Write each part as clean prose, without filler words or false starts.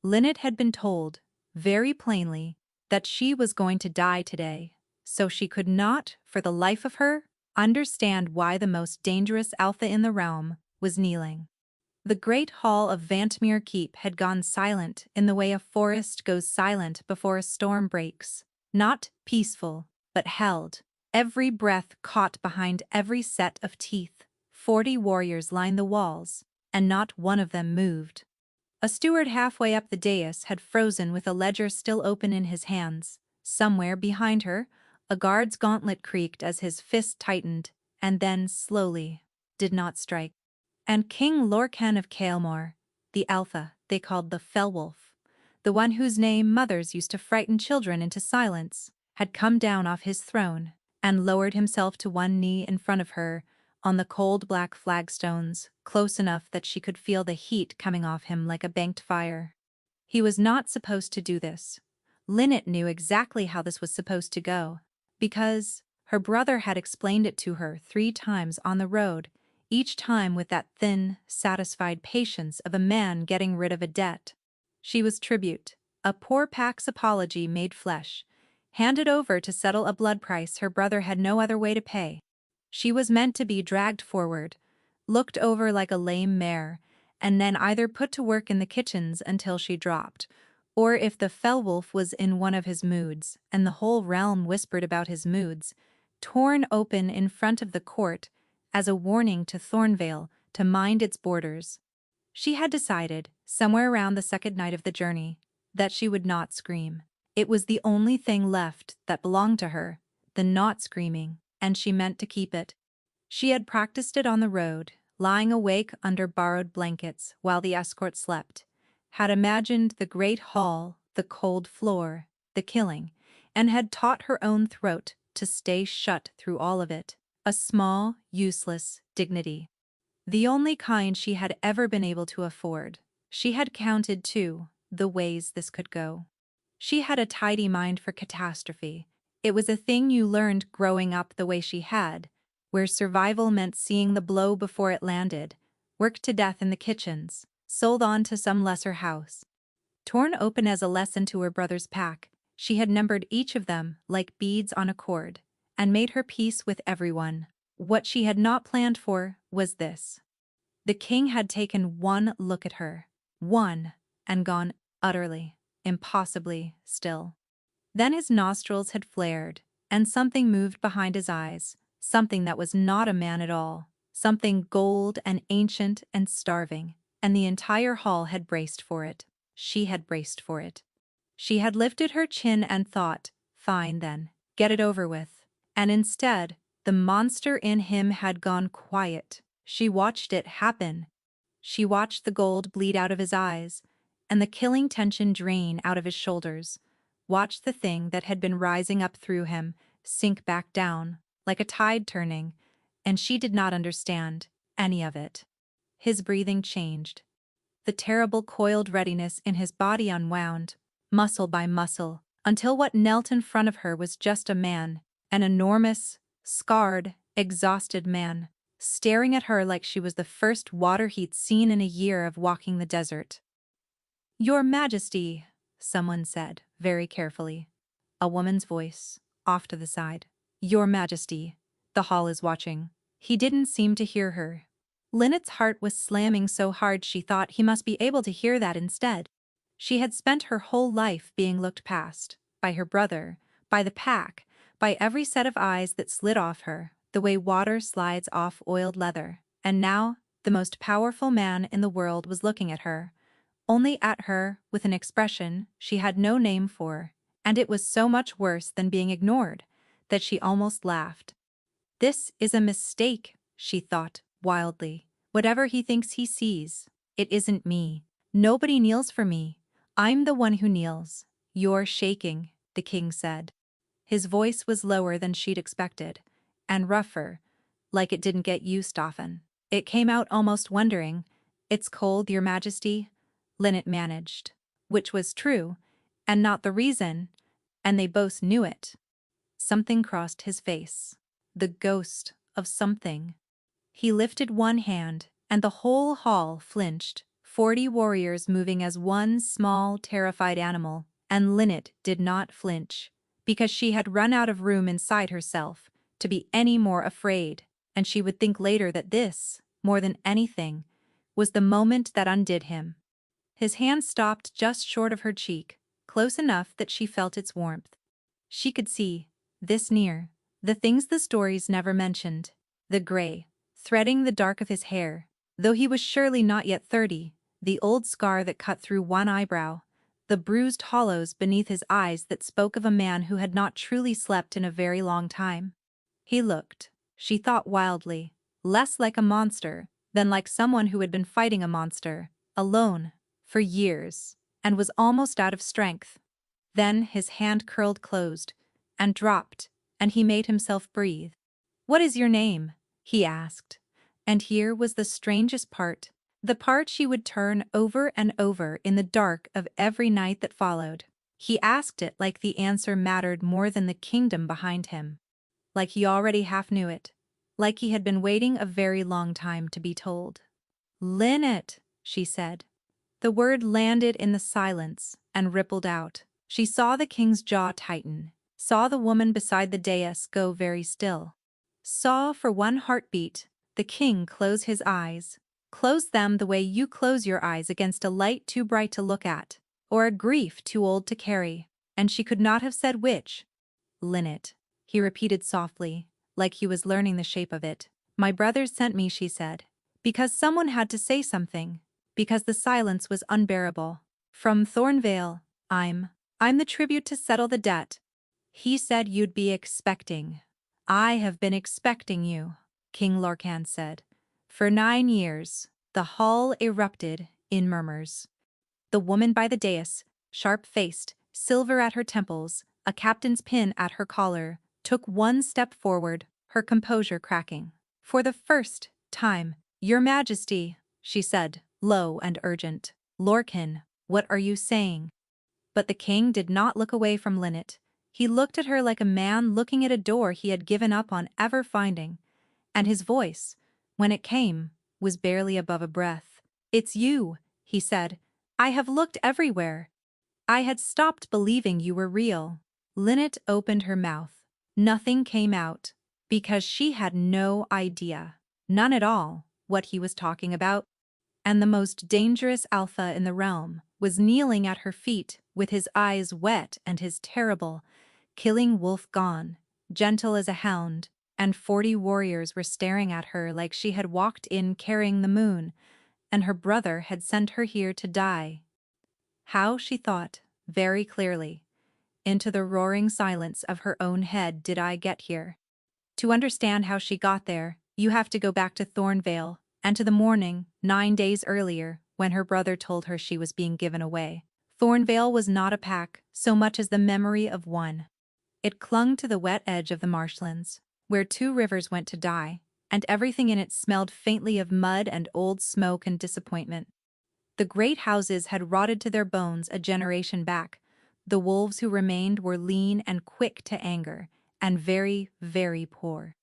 Linnet had been told, very plainly, that she was going to die today, so she could not, for the life of her, understand why the most dangerous alpha in the realm was kneeling. The great hall of Vantmere Keep had gone silent in the way a forest goes silent before a storm breaks. Not peaceful, but held. Every breath caught behind every set of teeth. 40 warriors lined the walls, and not one of them moved. A steward halfway up the dais had frozen with a ledger still open in his hands. Somewhere behind her, a guard's gauntlet creaked as his fist tightened, and then, slowly, did not strike. And King Lorcan of Kaelmore, the Alpha they called the Werewolf, the one whose name mothers used to frighten children into silence, had come down off his throne and lowered himself to one knee in front of her on the cold black flagstones, close enough that she could feel the heat coming off him like a banked fire. He was not supposed to do this. Linnet knew exactly how this was supposed to go, because her brother had explained it to her 3 times on the road, each time with that thin, satisfied patience of a man getting rid of a debt. She was tribute, a poor pack's apology made flesh, handed over to settle a blood price her brother had no other way to pay. She was meant to be dragged forward, looked over like a lame mare, and then either put to work in the kitchens until she dropped, or if the Werewolf was in one of his moods, and the whole realm whispered about his moods, torn open in front of the court as a warning to Thornvale to mind its borders. She had decided, somewhere around the second night of the journey, that she would not scream. It was the only thing left that belonged to her, the not screaming, and she meant to keep it. She had practiced it on the road, lying awake under borrowed blankets while the escort slept, had imagined the great hall, the cold floor, the killing, and had taught her own throat to stay shut through all of it, a small, useless dignity. The only kind she had ever been able to afford. She had counted, too, the ways this could go. She had a tidy mind for catastrophe. It was a thing you learned growing up the way she had, where survival meant seeing the blow before it landed, worked to death in the kitchens, sold on to some lesser house. Torn open as a lesson to her brother's pack, she had numbered each of them like beads on a cord, and made her peace with everyone. What she had not planned for was this. The king had taken one look at her, one, and gone utterly, impossibly still. Then his nostrils had flared, and something moved behind his eyes, something that was not a man at all, something gold and ancient and starving, and the entire hall had braced for it. She had braced for it. She had lifted her chin and thought, fine then, get it over with. And instead, the monster in him had gone quiet. She watched it happen. She watched the gold bleed out of his eyes, and the killing tension drain out of his shoulders. Watched the thing that had been rising up through him sink back down, like a tide turning, and she did not understand any of it. His breathing changed. The terrible coiled readiness in his body unwound, muscle by muscle, until what knelt in front of her was just a man, an enormous, scarred, exhausted man, staring at her like she was the first water he'd seen in a year of walking the desert. "Your Majesty," someone said, very carefully. A woman's voice, off to the side. "Your Majesty, the hall is watching." He didn't seem to hear her. Linnet's heart was slamming so hard she thought he must be able to hear that instead. She had spent her whole life being looked past, by her brother, by the pack, by every set of eyes that slid off her, the way water slides off oiled leather, and now the most powerful man in the world was looking at her, only at her with an expression she had no name for, and it was so much worse than being ignored that she almost laughed. This is a mistake, she thought wildly. Whatever he thinks he sees, it isn't me. Nobody kneels for me. I'm the one who kneels. You're shaking, the king said. His voice was lower than she'd expected, and rougher, like it didn't get used often. It came out almost wondering. "It's cold, Your Majesty," Linnet managed, which was true, and not the reason, and they both knew it. Something crossed his face. The ghost of something. He lifted one hand, and the whole hall flinched. 40 warriors moving as one small, terrified animal, and Lynette did not flinch, because she had run out of room inside herself to be any more afraid, and she would think later that this, more than anything, was the moment that undid him. His hand stopped just short of her cheek, close enough that she felt its warmth. She could see, this near, the things the stories never mentioned, the gray, threading the dark of his hair, though he was surely not yet 30, the old scar that cut through one eyebrow, the bruised hollows beneath his eyes that spoke of a man who had not truly slept in a very long time. He looked, she thought wildly, less like a monster than like someone who had been fighting a monster, alone, for years, and was almost out of strength. Then his hand curled closed, and dropped, and he made himself breathe. "What is your name?" he asked. And here was the strangest part, the part she would turn over and over in the dark of every night that followed. He asked it like the answer mattered more than the kingdom behind him. Like he already half knew it. Like he had been waiting a very long time to be told. "Lynette," she said. The word landed in the silence and rippled out. She saw the king's jaw tighten, saw the woman beside the dais go very still. Saw for one heartbeat the king close his eyes, close them the way you close your eyes against a light too bright to look at, or a grief too old to carry, and she could not have said which. "Lynette," he repeated softly, like he was learning the shape of it. "My brothers sent me," she said, "because someone had to say something, because the silence was unbearable. From Thornvale, I'm the tribute to settle the debt." "He said you'd be expecting." "I have been expecting you," King Lorcan said. "For 9 years." The hall erupted in murmurs. The woman by the dais, sharp-faced, silver at her temples, a captain's pin at her collar, took one step forward, her composure cracking. "For the first time, Your Majesty," she said, low and urgent. "Lorcan, what are you saying?" But the king did not look away from Lynette. He looked at her like a man looking at a door he had given up on ever finding, and his voice, when it came, was barely above a breath. "It's you," he said. "I have looked everywhere. I had stopped believing you were real." Lynette opened her mouth. Nothing came out, because she had no idea, none at all, what he was talking about. And the most dangerous alpha in the realm was kneeling at her feet with his eyes wet and his terrible, killing wolf gone, gentle as a hound, and 40 warriors were staring at her like she had walked in carrying the moon, and her brother had sent her here to die. How, she thought, very clearly, into the roaring silence of her own head did I get here. To understand how she got there, you have to go back to Thornvale, and to the morning, 9 days earlier, when her brother told her she was being given away. Thornvale was not a pack so much as the memory of one. It clung to the wet edge of the marshlands, where 2 rivers went to die, and everything in it smelled faintly of mud and old smoke and disappointment. The great houses had rotted to their bones a generation back. The wolves who remained were lean and quick to anger, and very, very poor.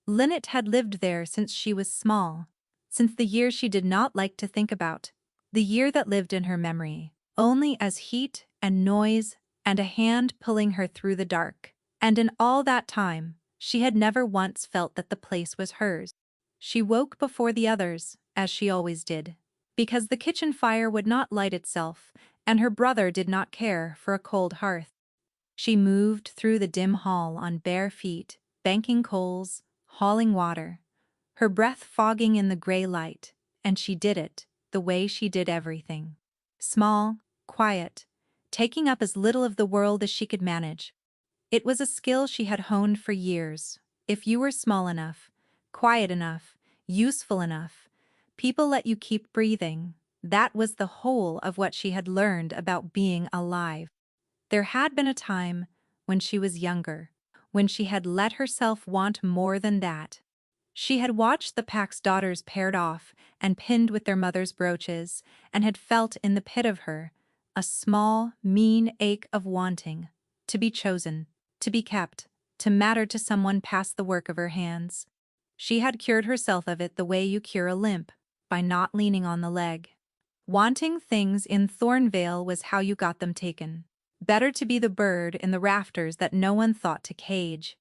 Lynette had lived there since she was small, since the year she did not like to think about, the year that lived in her memory, only as heat and noise and a hand pulling her through the dark. And in all that time, she had never once felt that the place was hers. She woke before the others, as she always did, because the kitchen fire would not light itself, and her brother did not care for a cold hearth. She moved through the dim hall on bare feet, banking coals, hauling water, her breath fogging in the gray light, and she did it the way she did everything. Small, quiet, taking up as little of the world as she could manage. It was a skill she had honed for years. If you were small enough, quiet enough, useful enough, people let you keep breathing. That was the whole of what she had learned about being alive. There had been a time, when she was younger, when she had let herself want more than that. She had watched the pack's daughters paired off and pinned with their mother's brooches, and had felt in the pit of her a small, mean ache of wanting, to be chosen, to be kept, to matter to someone past the work of her hands. She had cured herself of it the way you cure a limp, by not leaning on the leg. Wanting things in Thornvale was how you got them taken. Better to be the bird in the rafters that no one thought to cage.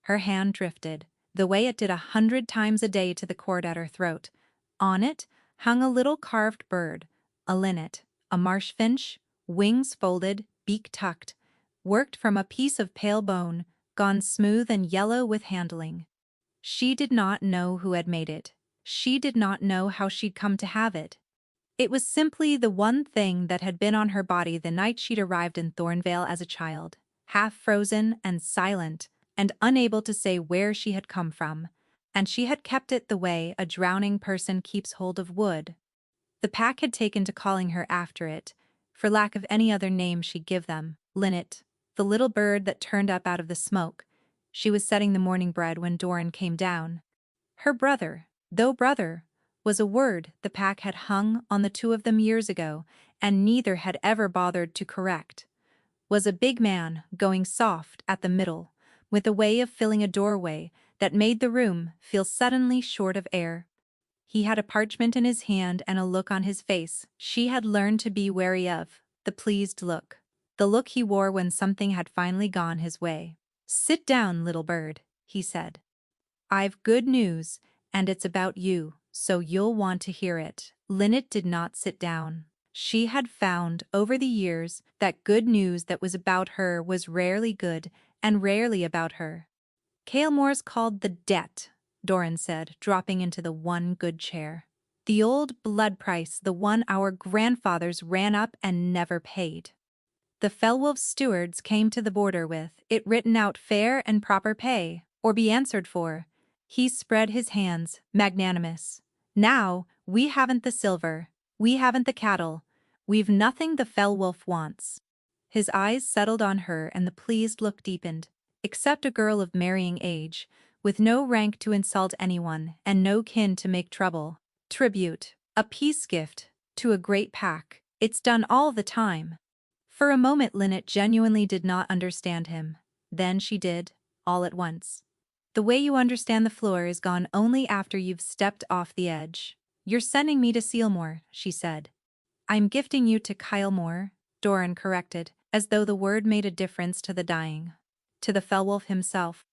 Her hand drifted, the way it did 100 times a day, to the cord at her throat. On it hung a little carved bird, a linnet, a marsh finch, wings folded, beak tucked, worked from a piece of pale bone, gone smooth and yellow with handling. She did not know who had made it. She did not know how she'd come to have it. It was simply the one thing that had been on her body the night she'd arrived in Thornvale as a child, half frozen and silent and unable to say where she had come from, and she had kept it the way a drowning person keeps hold of wood. The pack had taken to calling her after it, for lack of any other name she'd give them, Linnet, the little bird that turned up out of the smoke. She was setting the morning bread when Doran came down. Her brother, though brother, was a word the pack had hung on the two of them years ago, and neither had ever bothered to correct. Was a big man, going soft at the middle, with a way of filling a doorway that made the room feel suddenly short of air. He had a parchment in his hand and a look on his face she had learned to be wary of, the pleased look. The look he wore when something had finally gone his way. "Sit down, little bird," he said. "I've good news, and it's about you, so you'll want to hear it." Linnet did not sit down. She had found, over the years, that good news that was about her was rarely good and rarely about her. "Kailmore's called the debt," Doran said, dropping into the one good chair. "The old blood price, the one our grandfathers ran up and never paid. The Fellwolf's stewards came to the border with it written out, fair and proper pay, or be answered for." He spread his hands, magnanimous. "Now, we haven't the silver, we haven't the cattle, we've nothing the Fellwolf wants." His eyes settled on her and the pleased look deepened. "Except a girl of marrying age, with no rank to insult anyone and no kin to make trouble. Tribute, a peace gift, to a great pack. It's done all the time." For a moment Linnet genuinely did not understand him. Then she did, all at once. "The way you understand the floor is gone only after you've stepped off the edge. You're sending me to Sealmore," she said. "I'm gifting you to Kylemore," Doran corrected, as though the word made a difference to the dying. "To the Fellwolf himself.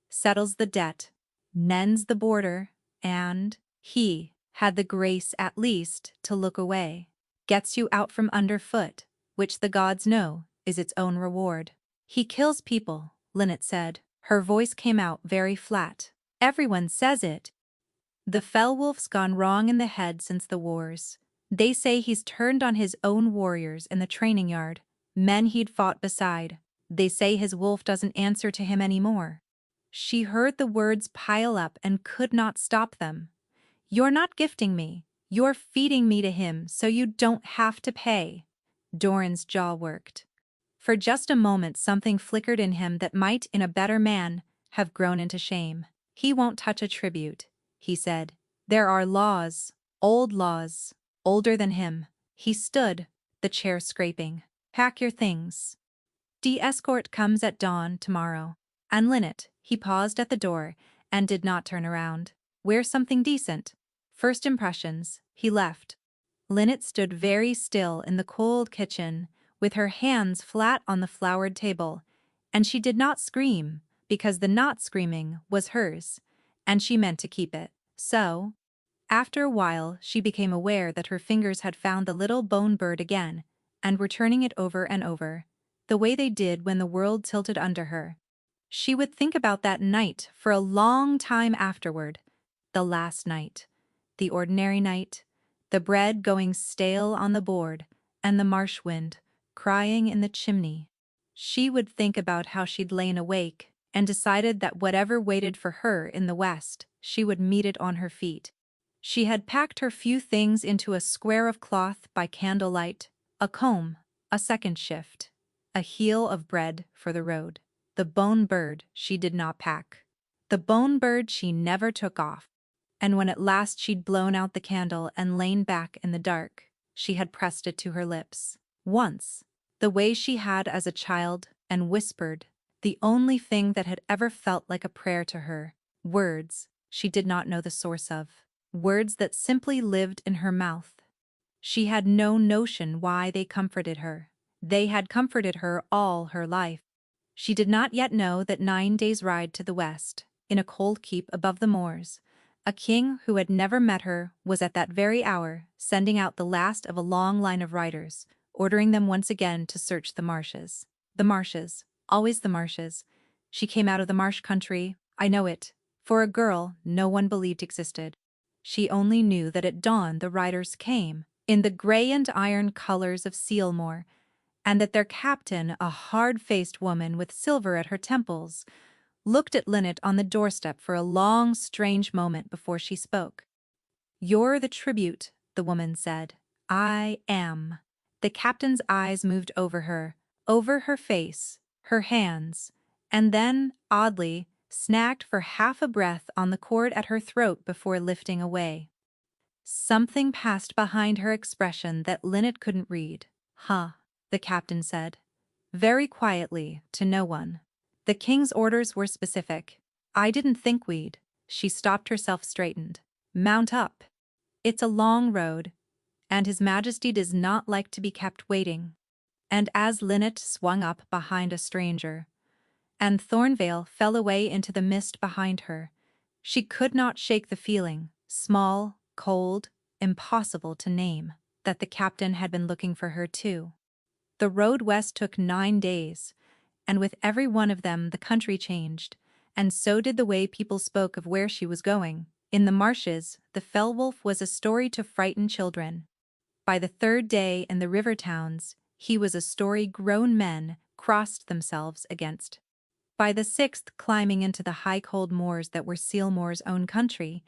Settles the debt, mends the border, and he had the grace at least to look away. Gets you out from underfoot, which the gods know is its own reward." "He kills people," Linnet said. Her voice came out very flat. "Everyone says it. The Fellwolf's gone wrong in the head since the wars. They say he's turned on his own warriors in the training yard, men he'd fought beside. They say his wolf doesn't answer to him anymore." She heard the words pile up and could not stop them. "You're not gifting me. You're feeding me to him so you don't have to pay." Doran's jaw worked. For just a moment something flickered in him that might, in a better man, have grown into shame. "He won't touch a tribute," he said. "There are laws, old laws, older than him." He stood, the chair scraping. "Pack your things. De-escort comes at dawn tomorrow. And Linnet," he paused at the door and did not turn around. "Wear something decent. First impressions." He left. Linnet stood very still in the cold kitchen, with her hands flat on the floured table, and she did not scream, because the not screaming was hers, and she meant to keep it. So, after a while, she became aware that her fingers had found the little bone bird again, and were turning it over and over, the way they did when the world tilted under her. She would think about that night for a long time afterward, the last night, the ordinary night, the bread going stale on the board, and the marsh wind crying in the chimney. She would think about how she'd lain awake and decided that whatever waited for her in the west, she would meet it on her feet. She had packed her few things into a square of cloth by candlelight, a comb, a second shift, a heel of bread for the road. The bone bird she did not pack. The bone bird she never took off. And when at last she'd blown out the candle and lain back in the dark, she had pressed it to her lips. Once, the way she had as a child, and whispered, the only thing that had ever felt like a prayer to her, words she did not know the source of, words that simply lived in her mouth. She had no notion why they comforted her. They had comforted her all her life. She did not yet know that 9 days' ride to the west, in a cold keep above the moors, a king who had never met her was at that very hour sending out the last of a long line of riders, ordering them once again to search the marshes. The marshes, always the marshes. She came out of the marsh country, I know it, for a girl no one believed existed. She only knew that at dawn the riders came, in the gray and iron colors of Sealmore, and that their captain, a hard-faced woman with silver at her temples, looked at Linnet on the doorstep for a long, strange moment before she spoke. "You're the tribute," the woman said. "I am." The captain's eyes moved over her face, her hands, and then, oddly, snagged for half a breath on the cord at her throat before lifting away. Something passed behind her expression that Linnet couldn't read. "Huh," the captain said, very quietly, to no one. "The king's orders were specific. I didn't think we'd—" She stopped herself, straightened. "Mount up. It's a long road, and His Majesty does not like to be kept waiting." And as Linnet swung up behind a stranger, and Thornvale fell away into the mist behind her, she could not shake the feeling, small, cold, impossible to name, that the captain had been looking for her too. The road west took 9 days, and with every one of them the country changed, and so did the way people spoke of where she was going. In the marshes, the Fellwolf was a story to frighten children. By the 3rd day in the river towns, he was a story grown men crossed themselves against. By the 6th, climbing into the high cold moors that were Sealmore's own country,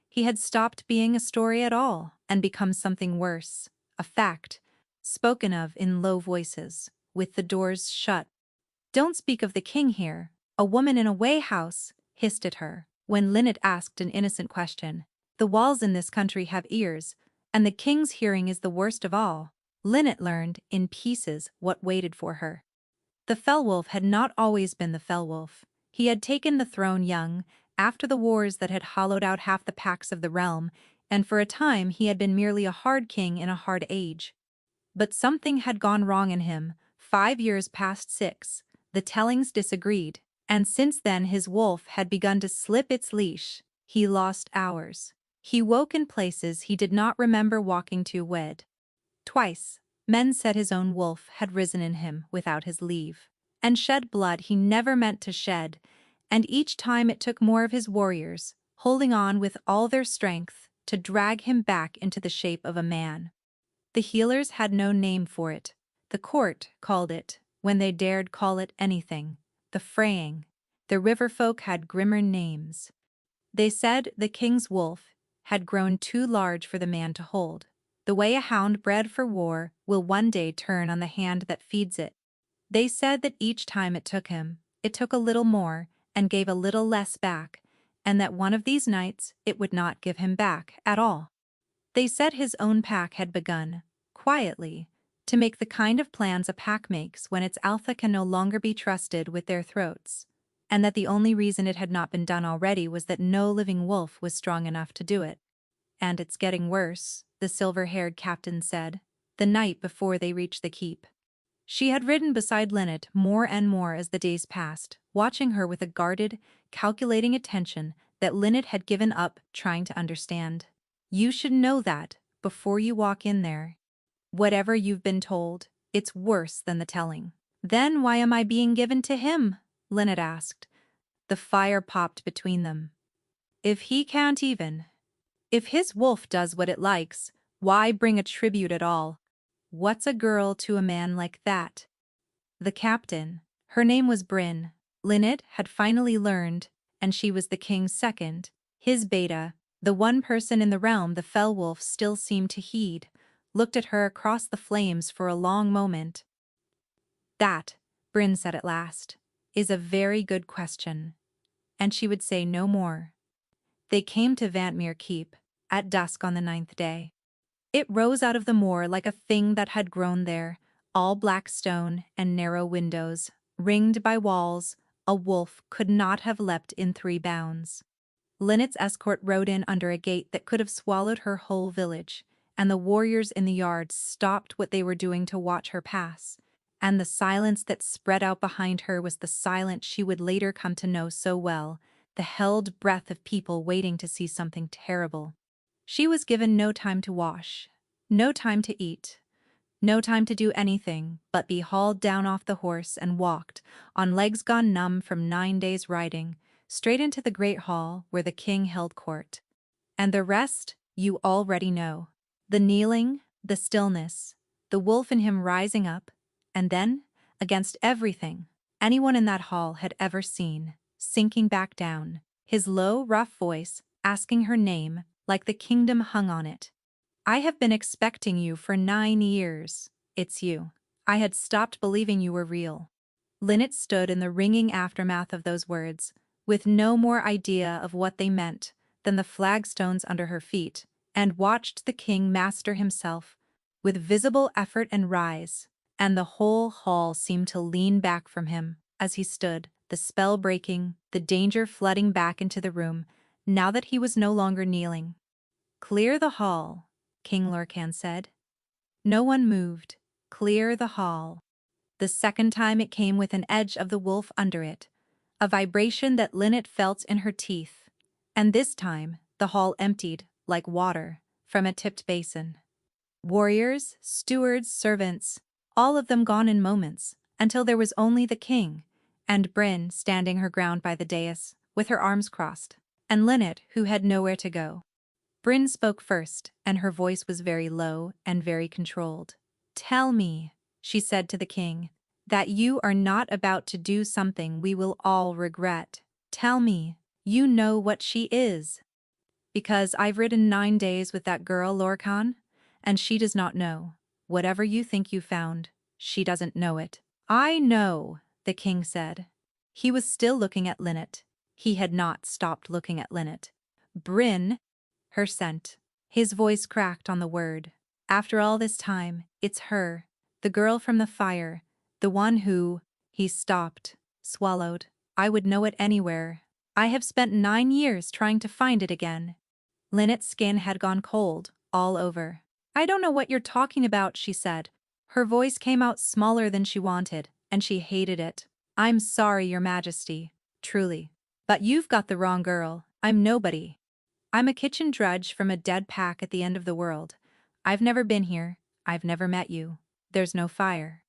he had stopped being a story at all and become something worse, a fact, spoken of in low voices, with the doors shut. "Don't speak of the king here, a woman in a way house," hissed at her, when Linnet asked an innocent question. "The walls in this country have ears, and the king's hearing is the worst of all." Linnet learned, in pieces, what waited for her. The Fellwolf had not always been the Fellwolf. He had taken the throne young, after the wars that had hollowed out half the packs of the realm, and for a time he had been merely a hard king in a hard age. But something had gone wrong in him. 5 years past 6, the tellings disagreed, and since then his wolf had begun to slip its leash. He lost hours. He woke in places he did not remember walking to wed. Twice, men said his own wolf had risen in him without his leave, and shed blood he never meant to shed, and each time it took more of his warriors, holding on with all their strength, to drag him back into the shape of a man. The healers had no name for it. The court called it, when they dared call it anything, the fraying. The river folk had grimmer names. They said the king's wolf had grown too large for the man to hold. The way a hound bred for war will one day turn on the hand that feeds it. They said that each time it took him, it took a little more and gave a little less back, and that one of these nights it would not give him back at all. They said his own pack had begun, quietly, to make the kind of plans a pack makes when its alpha can no longer be trusted with their throats, and that the only reason it had not been done already was that no living wolf was strong enough to do it. "And it's getting worse," the silver-haired captain said, the night before they reached the keep. She had ridden beside Linnet more and more as the days passed, watching her with a guarded, calculating attention that Linnet had given up trying to understand. "You should know that, before you walk in there. Whatever you've been told, it's worse than the telling." "Then why am I being given to him?" Linnet asked. The fire popped between them. "If he can't even. If his wolf does what it likes, why bring a tribute at all? What's a girl to a man like that?" The captain, her name was Bryn, Linnet had finally learned, and she was the king's second, his beta, the one person in the realm the Fellwolf still seemed to heed, looked at her across the flames for a long moment. "That," Bryn said at last, "is a very good question." And she would say no more. They came to Vantmere Keep, at dusk on the 9th day. It rose out of the moor like a thing that had grown there, all black stone and narrow windows, ringed by walls. A wolf could not have leapt in 3 bounds. Linnet's escort rode in under a gate that could have swallowed her whole village, and the warriors in the yard stopped what they were doing to watch her pass. And the silence that spread out behind her was the silence she would later come to know so well, the held breath of people waiting to see something terrible. She was given no time to wash, no time to eat, no time to do anything but be hauled down off the horse and walked, on legs gone numb from 9 days riding, straight into the great hall where the king held court. And the rest you already know. The kneeling, the stillness, the wolf in him rising up, and then, against everything anyone in that hall had ever seen, sinking back down, his low, rough voice asking her name like the kingdom hung on it. I have been expecting you for 9 years. It's you. I had stopped believing you were real. Lynette stood in the ringing aftermath of those words, with no more idea of what they meant than the flagstones under her feet, and watched the king master himself, with visible effort and rise, and the whole hall seemed to lean back from him as he stood, the spell breaking, the danger flooding back into the room, now that he was no longer kneeling. "Clear the hall," King Lorcan said. No one moved. Clear the hall. The second time it came with an edge of the wolf under it, a vibration that Lynette felt in her teeth, and this time the hall emptied, like water, from a tipped basin. Warriors, stewards, servants, all of them gone in moments, until there was only the king, and Bryn standing her ground by the dais, with her arms crossed, and Lynette, who had nowhere to go. Bryn spoke first, and her voice was very low and very controlled. "Tell me," she said to the king, "that you are not about to do something we will all regret. Tell me, you know what she is." "Because I've ridden 9 days with that girl, Lorcan, and she does not know. Whatever you think you found, she doesn't know it." "I know," the king said. He was still looking at Lynette. He had not stopped looking at Lynette. "Bryn," her scent. His voice cracked on the word. "After all this time, it's her, the girl from the fire, the one who—" He stopped, swallowed. "I would know it anywhere. I have spent 9 years trying to find it again." Lynette's skin had gone cold, all over. "I don't know what you're talking about," she said. Her voice came out smaller than she wanted, and she hated it. "I'm sorry, Your Majesty, truly. But you've got the wrong girl. I'm nobody. I'm a kitchen drudge from a dead pack at the end of the world. I've never been here. I've never met you. There's no fire.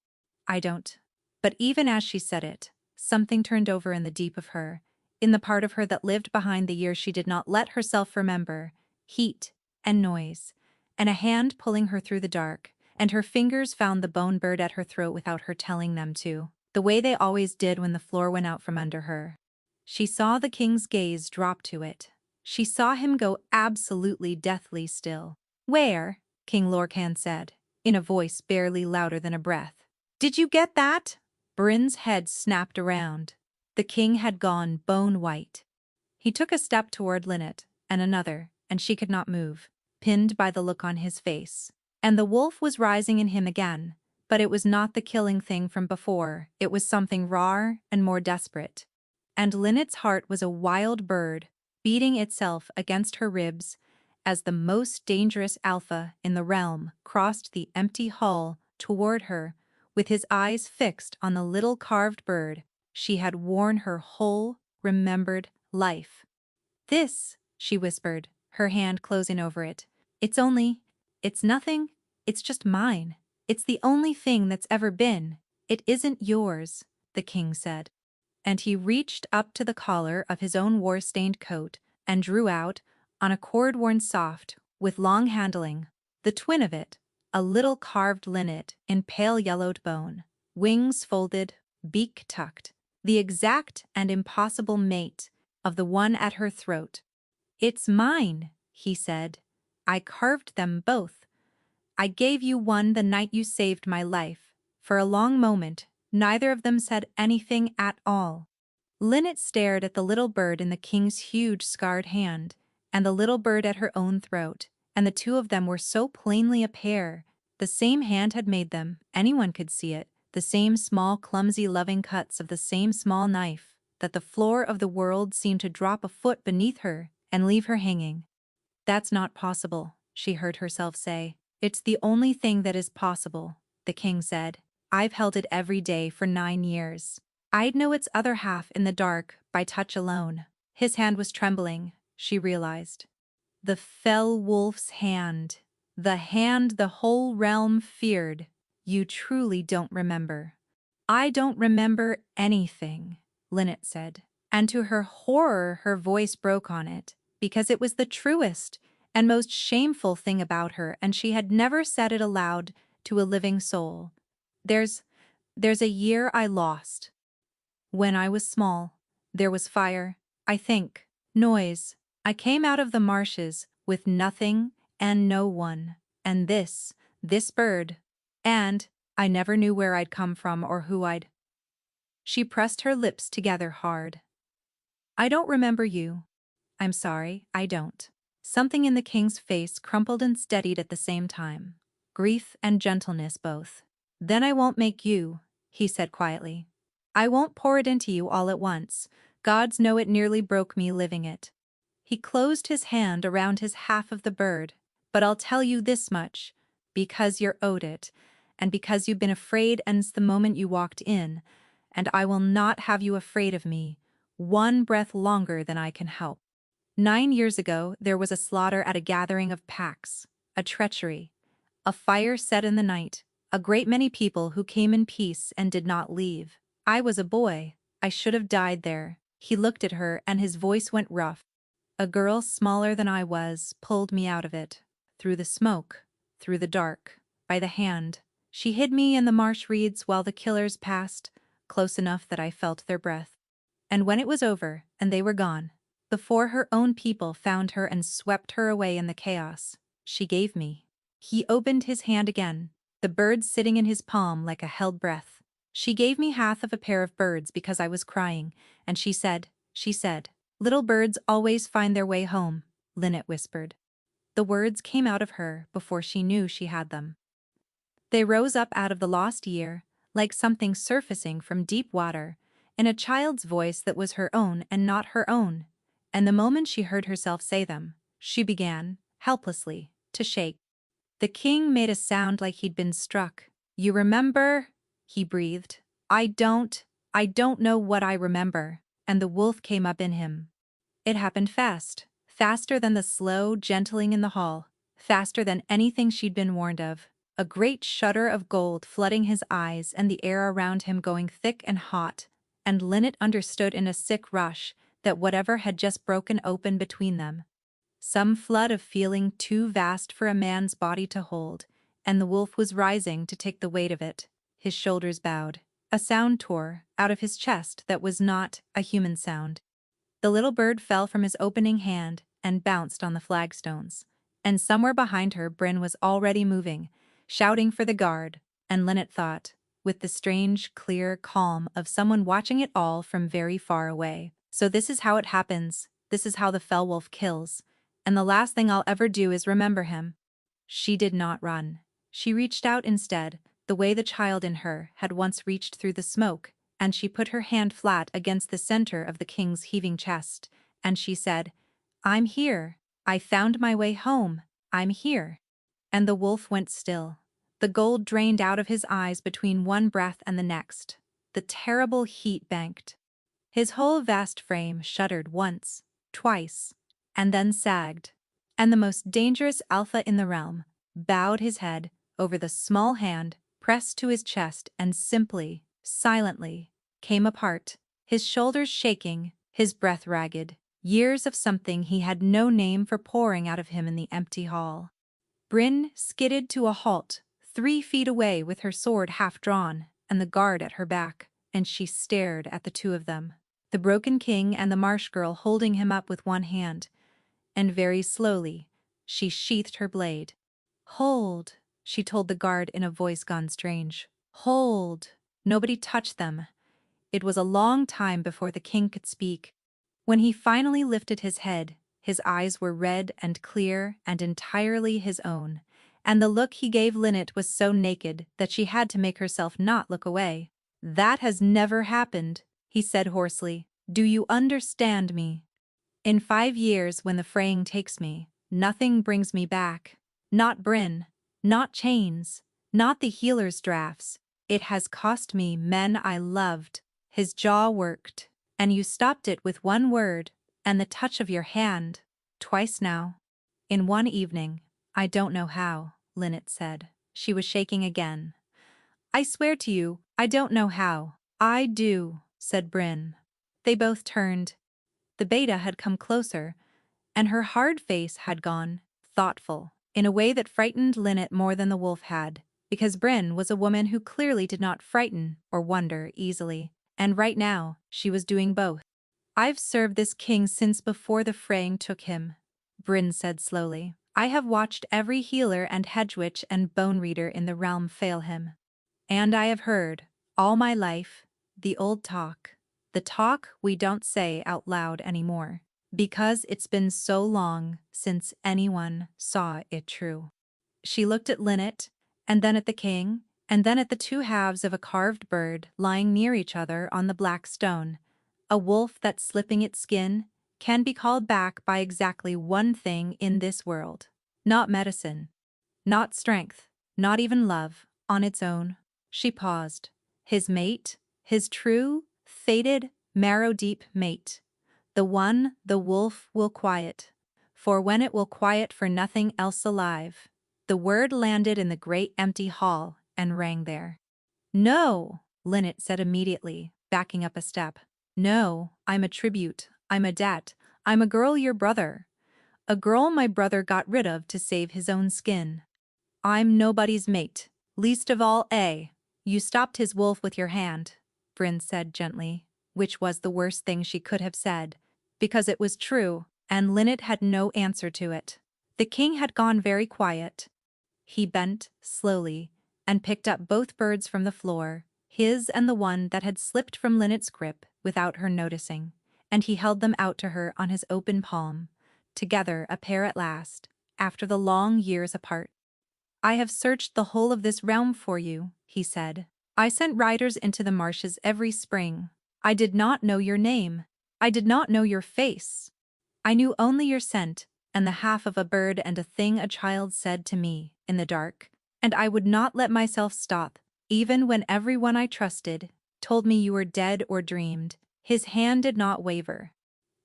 I don't." But even as she said it, something turned over in the deep of her, in the part of her that lived behind the years she did not let herself remember, heat and noise, and a hand pulling her through the dark, and her fingers found the bone bird at her throat without her telling them to, the way they always did when the floor went out from under her. She saw the king's gaze drop to it. She saw him go absolutely deathly still. "Where?" King Lorcan said, in a voice barely louder than a breath. "Did you get that?" Bryn's head snapped around. The king had gone bone white. He took a step toward Lynette, and another, and she could not move, pinned by the look on his face. And the wolf was rising in him again, but it was not the killing thing from before, it was something rawer and more desperate. And Lynette's heart was a wild bird, beating itself against her ribs, as the most dangerous alpha in the realm crossed the empty hall toward her, with his eyes fixed on the little carved bird she had worn her whole remembered life. "This," she whispered, her hand closing over it. It's nothing, it's just mine. It's the only thing that's ever been. It isn't yours," the king said. And he reached up to the collar of his own war-stained coat and drew out, on a cord worn soft, with long handling, the twin of it, a little carved linnet in pale yellowed bone, wings folded, beak tucked, the exact and impossible mate of the one at her throat. "It's mine," he said. "I carved them both. I gave you one the night you saved my life." For a long moment, neither of them said anything at all. Lynette stared at the little bird in the king's huge scarred hand, and the little bird at her own throat, and the two of them were so plainly a pair. The same hand had made them, anyone could see it, the same small, clumsy, loving cuts of the same small knife, that the floor of the world seemed to drop a foot beneath her and leave her hanging. "That's not possible," she heard herself say. It's the only thing that is possible, the king said. I've held it every day for 9 years. I'd know its other half in the dark by touch alone. His hand was trembling, she realized. The fell wolf's hand. The hand the whole realm feared. You truly don't remember. I don't remember anything, Lynette said. And to her horror, her voice broke on it, because it was the truest and most shameful thing about her, and she had never said it aloud to a living soul. There's a year I lost. When I was small, there was fire, I think, noise. I came out of the marshes with nothing and no one, and this bird. And I never knew where I'd come from or who I'd. She pressed her lips together hard. I don't remember you. I'm sorry, I don't. Something in the king's face crumpled and steadied at the same time. Grief and gentleness both. Then I won't make you, he said quietly. I won't pour it into you all at once. Gods know it nearly broke me living it. He closed his hand around his half of the bird. But I'll tell you this much. Because you're owed it, and because you've been afraid since the moment you walked in, and I will not have you afraid of me, one breath longer than I can help. 9 years ago, there was a slaughter at a gathering of packs, a treachery, a fire set in the night, a great many people who came in peace and did not leave. I was a boy. I should have died there. He looked at her and his voice went rough. A girl smaller than I was pulled me out of it. Through the smoke, through the dark, by the hand. She hid me in the marsh reeds while the killers passed, close enough that I felt their breath. And when it was over, and they were gone, before her own people found her and swept her away in the chaos, she gave me. He opened his hand again, the bird sitting in his palm like a held breath. She gave me half of a pair of birds because I was crying, and she said, little birds always find their way home, Lynette whispered. The words came out of her before she knew she had them. They rose up out of the lost year, like something surfacing from deep water, in a child's voice that was her own and not her own. And the moment she heard herself say them, she began, helplessly, to shake. The king made a sound like he'd been struck. You remember? He breathed. I don't know what I remember. And the wolf came up in him. It happened fast, faster than the slow gentling in the hall, faster than anything she'd been warned of. A great shudder of gold flooding his eyes and the air around him going thick and hot, and Lynette understood in a sick rush that whatever had just broken open between them. Some flood of feeling too vast for a man's body to hold, and the wolf was rising to take the weight of it. His shoulders bowed. A sound tore out of his chest that was not a human sound. The little bird fell from his opening hand and bounced on the flagstones. And somewhere behind her Bryn was already moving, shouting for the guard, and Lynette thought, with the strange, clear calm of someone watching it all from very far away. So this is how it happens, this is how the fell wolf kills, and the last thing I'll ever do is remember him. She did not run. She reached out instead, the way the child in her had once reached through the smoke, and she put her hand flat against the center of the king's heaving chest, and she said, I'm here. I found my way home. I'm here. And the wolf went still. The gold drained out of his eyes between one breath and the next. The terrible heat banked. His whole vast frame shuddered once, twice, and then sagged. And the most dangerous alpha in the realm bowed his head over the small hand pressed to his chest and simply, silently, came apart, his shoulders shaking, his breath ragged, years of something he had no name for pouring out of him in the empty hall. Bryn skidded to a halt, 3 feet away with her sword half drawn and the guard at her back, and she stared at the two of them, the broken king and the marsh girl holding him up with one hand, and very slowly, she sheathed her blade. Hold, she told the guard in a voice gone strange. Hold. Nobody touched them. It was a long time before the king could speak. When he finally lifted his head, his eyes were red and clear and entirely his own, and the look he gave Lynette was so naked that she had to make herself not look away. That has never happened, he said hoarsely. Do you understand me? In 5 years when the fraying takes me, nothing brings me back. Not Bryn, not chains, not the healer's drafts. It has cost me men I loved. His jaw worked, and you stopped it with one word, and the touch of your hand. Twice now. In one evening. I don't know how, Lynette said. She was shaking again. I swear to you, I don't know how. I do, said Bryn. They both turned. The beta had come closer, and her hard face had gone thoughtful, in a way that frightened Lynette more than the wolf had, because Bryn was a woman who clearly did not frighten or wonder easily, and right now she was doing both. I've served this king since before the fraying took him, Bryn said slowly. I have watched every healer and hedge witch and bone reader in the realm fail him. And I have heard, all my life, the old talk, the talk we don't say out loud anymore, because it's been so long since anyone saw it true. She looked at Lynette, and then at the king, and then at the two halves of a carved bird lying near each other on the black stone. A wolf that's slipping its skin can be called back by exactly one thing in this world. Not medicine, not strength, not even love, on its own. She paused. His mate, his true, fated, marrow-deep mate. The one the wolf will quiet. For when it will quiet for nothing else alive. The word landed in the great empty hall and rang there. No, Lynette said immediately, backing up a step. No, I'm a tribute, I'm a debt, I'm a girl your brother. A girl my brother got rid of to save his own skin. I'm nobody's mate, least of all A. You stopped his wolf with your hand, Bryn said gently, which was the worst thing she could have said, because it was true, and Lynette had no answer to it. The king had gone very quiet. He bent, slowly, and picked up both birds from the floor, his and the one that had slipped from Lynette's grip without her noticing, and he held them out to her on his open palm, together a pair at last, after the long years apart. I have searched the whole of this realm for you, he said. I sent riders into the marshes every spring. I did not know your name. I did not know your face. I knew only your scent, and the half of a bird and a thing a child said to me, in the dark, and I would not let myself stop, even when everyone I trusted told me you were dead or dreamed. His hand did not waver.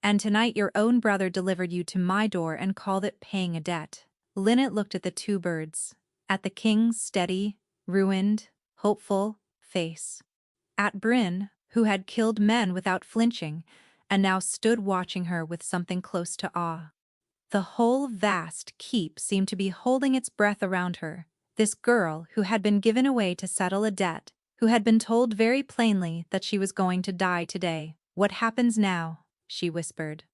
And tonight your own brother delivered you to my door and called it paying a debt. Lynette looked at the two birds, at the king's steady, ruined, hopeful face, at Bryn, who had killed men without flinching, and now stood watching her with something close to awe. The whole vast keep seemed to be holding its breath around her, this girl who had been given away to settle a debt, who had been told very plainly that she was going to die today. What happens now? She whispered.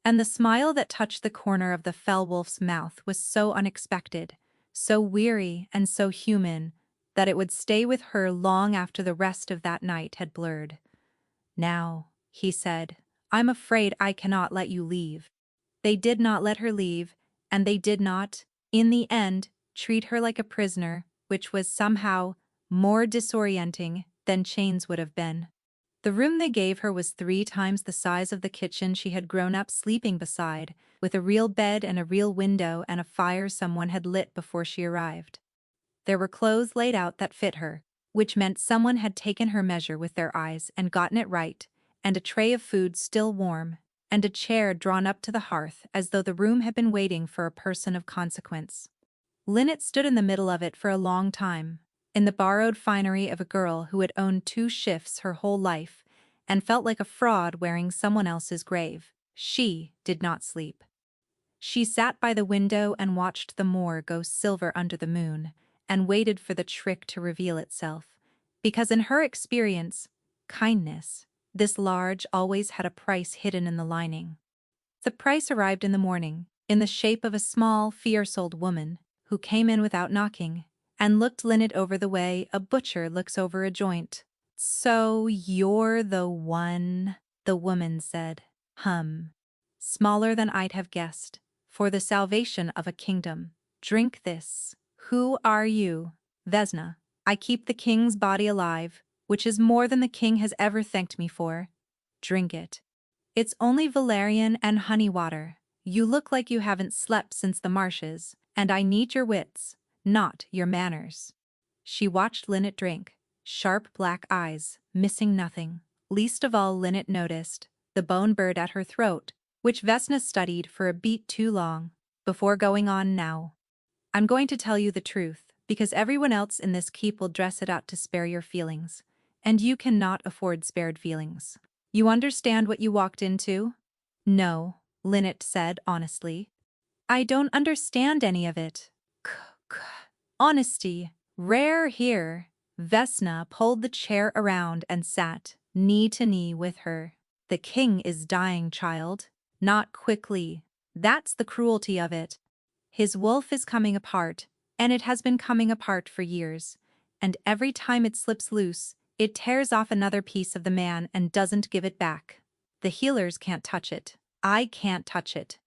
And the smile that touched the corner of the fell wolf's mouth was so unexpected, so weary and so human, that it would stay with her long after the rest of that night had blurred. Now, he said, I'm afraid I cannot let you leave. They did not let her leave, and they did not, in the end, treat her like a prisoner, which was somehow more disorienting than chains would have been. The room they gave her was 3 times the size of the kitchen she had grown up sleeping beside, with a real bed and a real window and a fire someone had lit before she arrived. There were clothes laid out that fit her, which meant someone had taken her measure with their eyes and gotten it right, and a tray of food still warm, and a chair drawn up to the hearth as though the room had been waiting for a person of consequence. Lynette stood in the middle of it for a long time, in the borrowed finery of a girl who had owned 2 shifts her whole life and felt like a fraud wearing someone else's grave. She did not sleep. She sat by the window and watched the moor go silver under the moon and waited for the trick to reveal itself, because in her experience, kindness, this large, always had a price hidden in the lining. The price arrived in the morning, in the shape of a small, fierce old woman who came in without knocking and looked Lynette over the way a butcher looks over a joint. So you're the one, the woman said. Smaller than I'd have guessed. For the salvation of a kingdom. Drink this. Who are you? Vesna. I keep the king's body alive, which is more than the king has ever thanked me for. Drink it. It's only valerian and honey water. You look like you haven't slept since the marshes, And I need your wits, not your manners. She watched Linnet drink, sharp black eyes, missing nothing. Least of all Linnet noticed the bone bird at her throat, which Vesna studied for a beat too long. Before going on now, I'm going to tell you the truth, because everyone else in this keep will dress it out to spare your feelings. And you cannot afford spared feelings. You understand what you walked into? No, Linnet said honestly. I don't understand any of it. K. Honesty, rare here. Vesna pulled the chair around and sat, knee to knee with her. The king is dying, child. Not quickly. That's the cruelty of it. His wolf is coming apart, and it has been coming apart for years. And every time it slips loose, it tears off another piece of the man and doesn't give it back. The healers can't touch it. I can't touch it.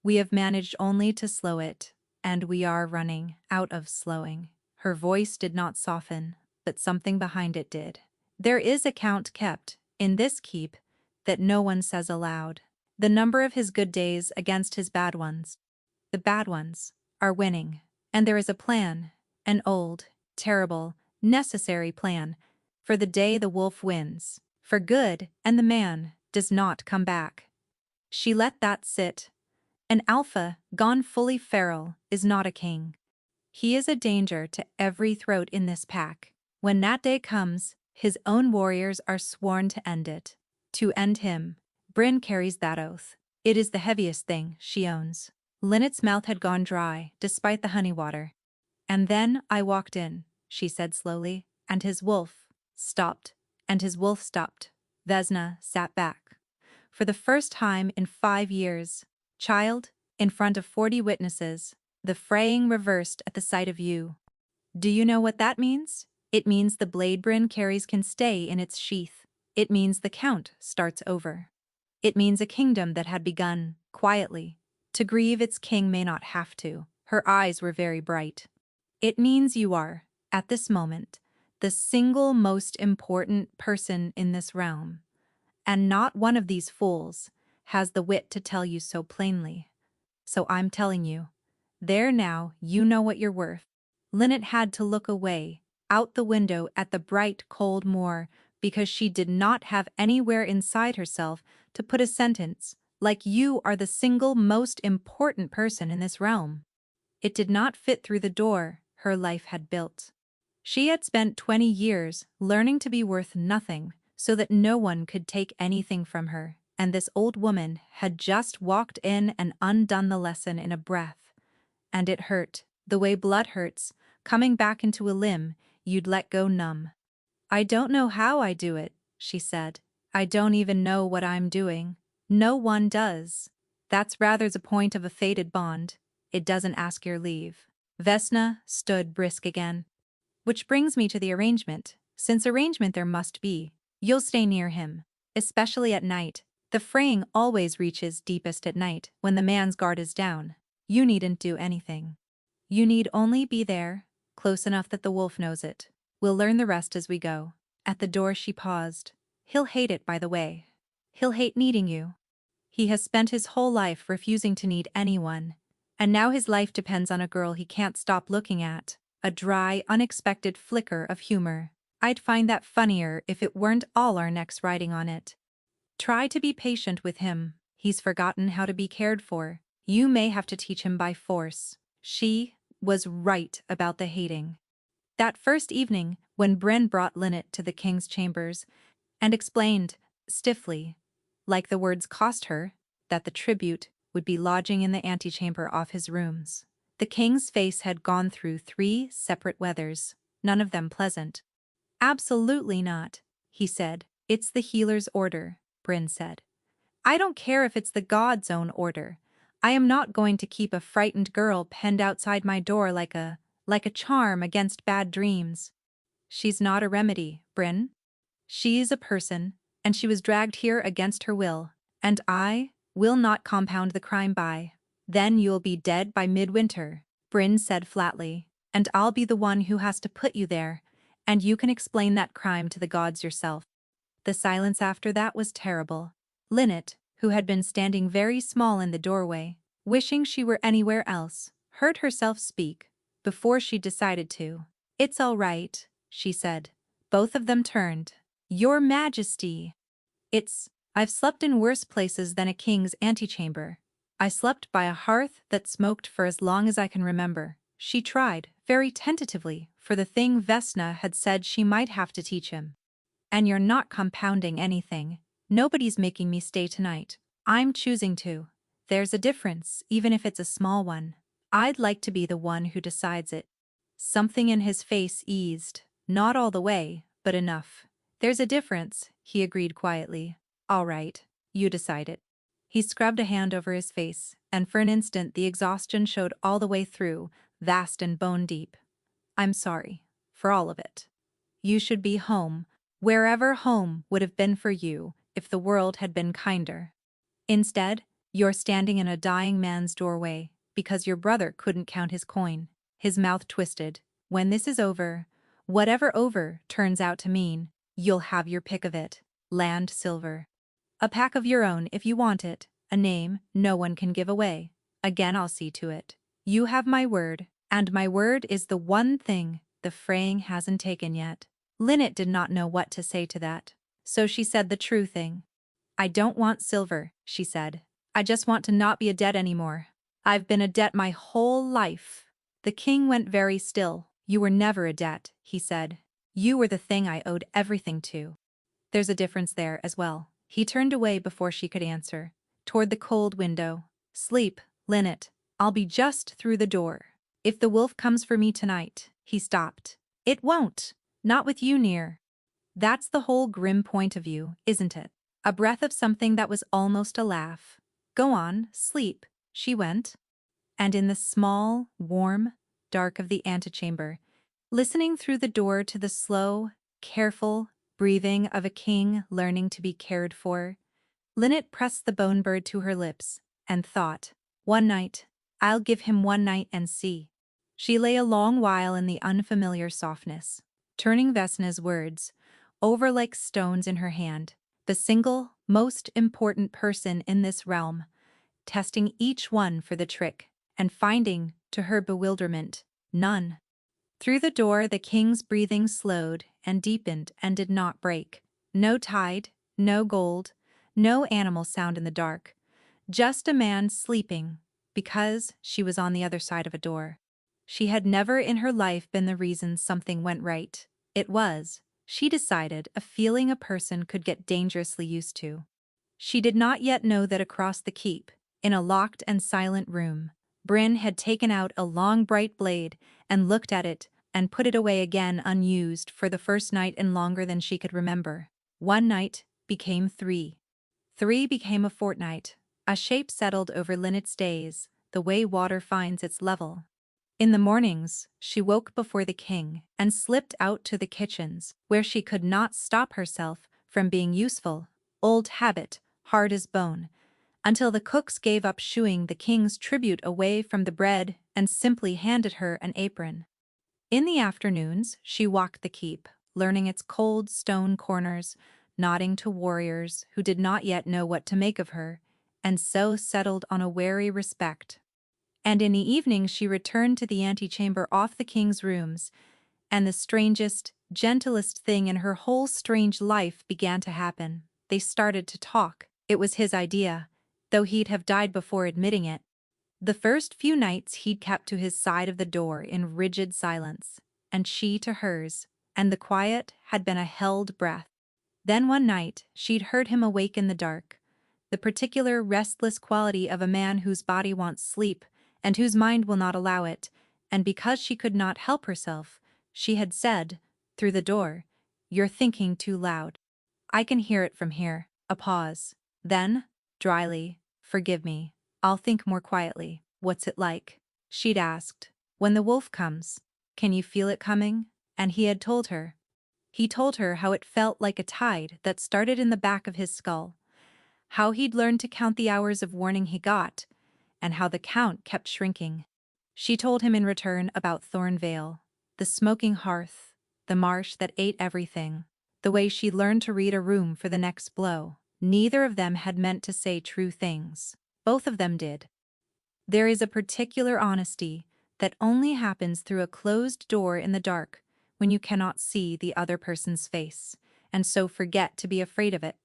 We have managed only to slow it, and we are running out of slowing. Her voice did not soften, but something behind it did. There is a count kept, in this keep, that no one says aloud. The number of his good days against his bad ones. The bad ones are winning, and there is a plan, an old, terrible, necessary plan, for the day the wolf wins, for good, and the man does not come back. She let that sit. An alpha, gone fully feral, is not a king. He is a danger to every throat in this pack. When that day comes, his own warriors are sworn to end it. To end him, Bryn carries that oath. It is the heaviest thing she owns. Linnet's mouth had gone dry, despite the honey water. And then I walked in, she said slowly, and his wolf stopped. And his wolf stopped. Vesna sat back. For the first time in 5 years, child, in front of 40 witnesses, the fraying reversed at the sight of you. Do you know what that means? It means the blade Bryn carries can stay in its sheath. It means the count starts over. It means a kingdom that had begun, quietly, to grieve its king may not have to. Her eyes were very bright. It means you are, at this moment, the single most important person in this realm. And not one of these fools has the wit to tell you so plainly. So I'm telling you. There now, you know what you're worth. Linnet had to look away, out the window at the bright, cold moor, because she did not have anywhere inside herself to put a sentence like you are the single most important person in this realm. It did not fit through the door her life had built. She had spent 20 years learning to be worth nothing so that no one could take anything from her, and this old woman had just walked in and undone the lesson in a breath. And it hurt, the way blood hurts, coming back into a limb you'd let go numb. I don't know how I do it, she said. I don't even know what I'm doing. No one does. That's rather the point of a fated bond. It doesn't ask your leave. Vesna stood brisk again. Which brings me to the arrangement. Since arrangement there must be. You'll stay near him, especially at night. The fraying always reaches deepest at night, when the man's guard is down. You needn't do anything. You need only be there, close enough that the wolf knows it. We'll learn the rest as we go. At the door she paused. He'll hate it, by the way. He'll hate needing you. He has spent his whole life refusing to need anyone. And now his life depends on a girl he can't stop looking at. A dry, unexpected flicker of humor. I'd find that funnier if it weren't all our necks riding on it. Try to be patient with him. He's forgotten how to be cared for. You may have to teach him by force. She was right about the hating. That first evening, when Bryn brought Linnet to the king's chambers and explained, stiffly, like the words cost her, that the tribute would be lodging in the antechamber off his rooms. The king's face had gone through 3 separate weathers, none of them pleasant. Absolutely not, he said. It's the healer's order, Bryn said. I don't care if it's the god's own order. I am not going to keep a frightened girl penned outside my door like a charm against bad dreams. She's not a remedy, Bryn. She's a person, and she was dragged here against her will, and I will not compound the crime by. Then you'll be dead by midwinter, Bryn said flatly, and I'll be the one who has to put you there, and you can explain that crime to the gods yourself. The silence after that was terrible. Linnet, who had been standing very small in the doorway, wishing she were anywhere else, heard herself speak before she decided to. "It's all right," she said. Both of them turned. "Your Majesty." I've slept in worse places than a king's antechamber. I slept by a hearth that smoked for as long as I can remember. She tried, very tentatively, for the thing Vesna had said she might have to teach him. "And you're not compounding anything. Nobody's making me stay tonight. I'm choosing to. There's a difference, even if it's a small one. I'd like to be the one who decides it." Something in his face eased, not all the way, but enough. "There's a difference," he agreed quietly. "All right, you decide it." He scrubbed a hand over his face, and for an instant the exhaustion showed all the way through, vast and bone-deep. "I'm sorry. For all of it. You should be home, wherever home would have been for you if the world had been kinder. Instead, you're standing in a dying man's doorway because your brother couldn't count his coin." His mouth twisted. "When this is over, whatever over turns out to mean, you'll have your pick of it. Land, silver. A pack of your own if you want it, a name no one can give away. Again, I'll see to it. You have my word, and my word is the one thing the fraying hasn't taken yet." Lynette did not know what to say to that, so she said the true thing. "I don't want silver," she said. "I just want to not be a debt anymore. I've been a debt my whole life." The king went very still. "You were never a debt," he said. "You were the thing I owed everything to." "There's a difference there as well." He turned away before she could answer, toward the cold window. "Sleep, Lynette. I'll be just through the door. If the wolf comes for me tonight," he stopped. "It won't. Not with you near. That's the whole grim point of you, isn't it?" A breath of something that was almost a laugh. "Go on, sleep." She went. And in the small, warm, dark of the antechamber, listening through the door to the slow, careful breathing of a king learning to be cared for, Lynette pressed the bone bird to her lips and thought, "One night, I'll give him one night and see." She lay a long while in the unfamiliar softness, turning Vesna's words over like stones in her hand, the single, most important person in this realm, testing each one for the trick, and finding, to her bewilderment, none. Through the door the king's breathing slowed and deepened and did not break. No tide, no gold, no animal sound in the dark. Just a man sleeping, because she was on the other side of a door. She had never in her life been the reason something went right. It was, she decided, a feeling a person could get dangerously used to. She did not yet know that across the keep, in a locked and silent room, Bryn had taken out a long bright blade and looked at it and put it away again unused for the first night in longer than she could remember. One night became 3. 3 became a fortnight. A shape settled over Lynette's days, the way water finds its level. In the mornings, she woke before the king and slipped out to the kitchens, where she could not stop herself from being useful, old habit, hard as bone, until the cooks gave up shooing the king's tribute away from the bread and simply handed her an apron. In the afternoons, she walked the keep, learning its cold stone corners, nodding to warriors who did not yet know what to make of her, and so settled on a wary respect. And in the evening she returned to the antechamber off the king's rooms, and the strangest, gentlest thing in her whole strange life began to happen. They started to talk. It was his idea, though he'd have died before admitting it. The first few nights he'd kept to his side of the door in rigid silence, and she to hers, and the quiet had been a held breath. Then one night she'd heard him awake in the dark, the particular restless quality of a man whose body wants sleep and whose mind will not allow it, and because she could not help herself, she had said, through the door, "You're thinking too loud. I can hear it from here." A pause. Then, dryly, "Forgive me. I'll think more quietly." "What's it like?" she'd asked. "When the wolf comes, can you feel it coming?" And he had told her. He told her how it felt like a tide that started in the back of his skull, how he'd learned to count the hours of warning he got, and how the count kept shrinking. She told him in return about Thornvale, the smoking hearth, the marsh that ate everything, the way she learned to read a room for the next blow. Neither of them had meant to say true things. Both of them did. There is a particular honesty that only happens through a closed door in the dark when you cannot see the other person's face, and so forget to be afraid of it.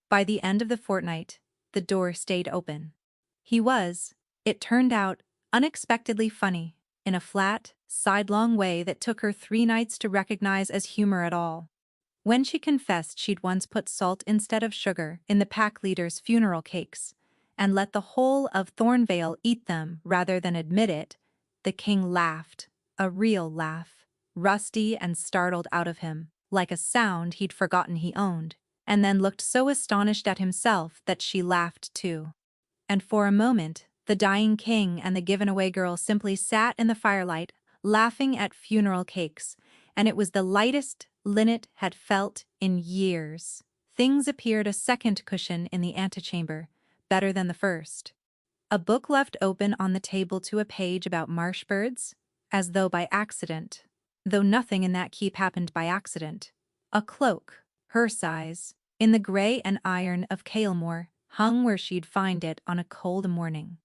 By the end of the fortnight, the door stayed open. He was, it turned out, unexpectedly funny, in a flat, sidelong way that took her 3 nights to recognize as humor at all. When she confessed she'd once put salt instead of sugar in the pack leader's funeral cakes, and let the whole of Thornvale eat them rather than admit it, the king laughed, a real laugh, rusty and startled out of him, like a sound he'd forgotten he owned, and then looked so astonished at himself that she laughed too. And for a moment, the dying king and the given-away girl simply sat in the firelight, laughing at funeral cakes, and it was the lightest Lynette had felt in years. Things appeared a second cushion in the antechamber, better than the first. A book left open on the table to a page about marsh birds, as though by accident, though nothing in that keep happened by accident. A cloak, her size, in the grey and iron of Kailmore, hung where she'd find it on a cold morning.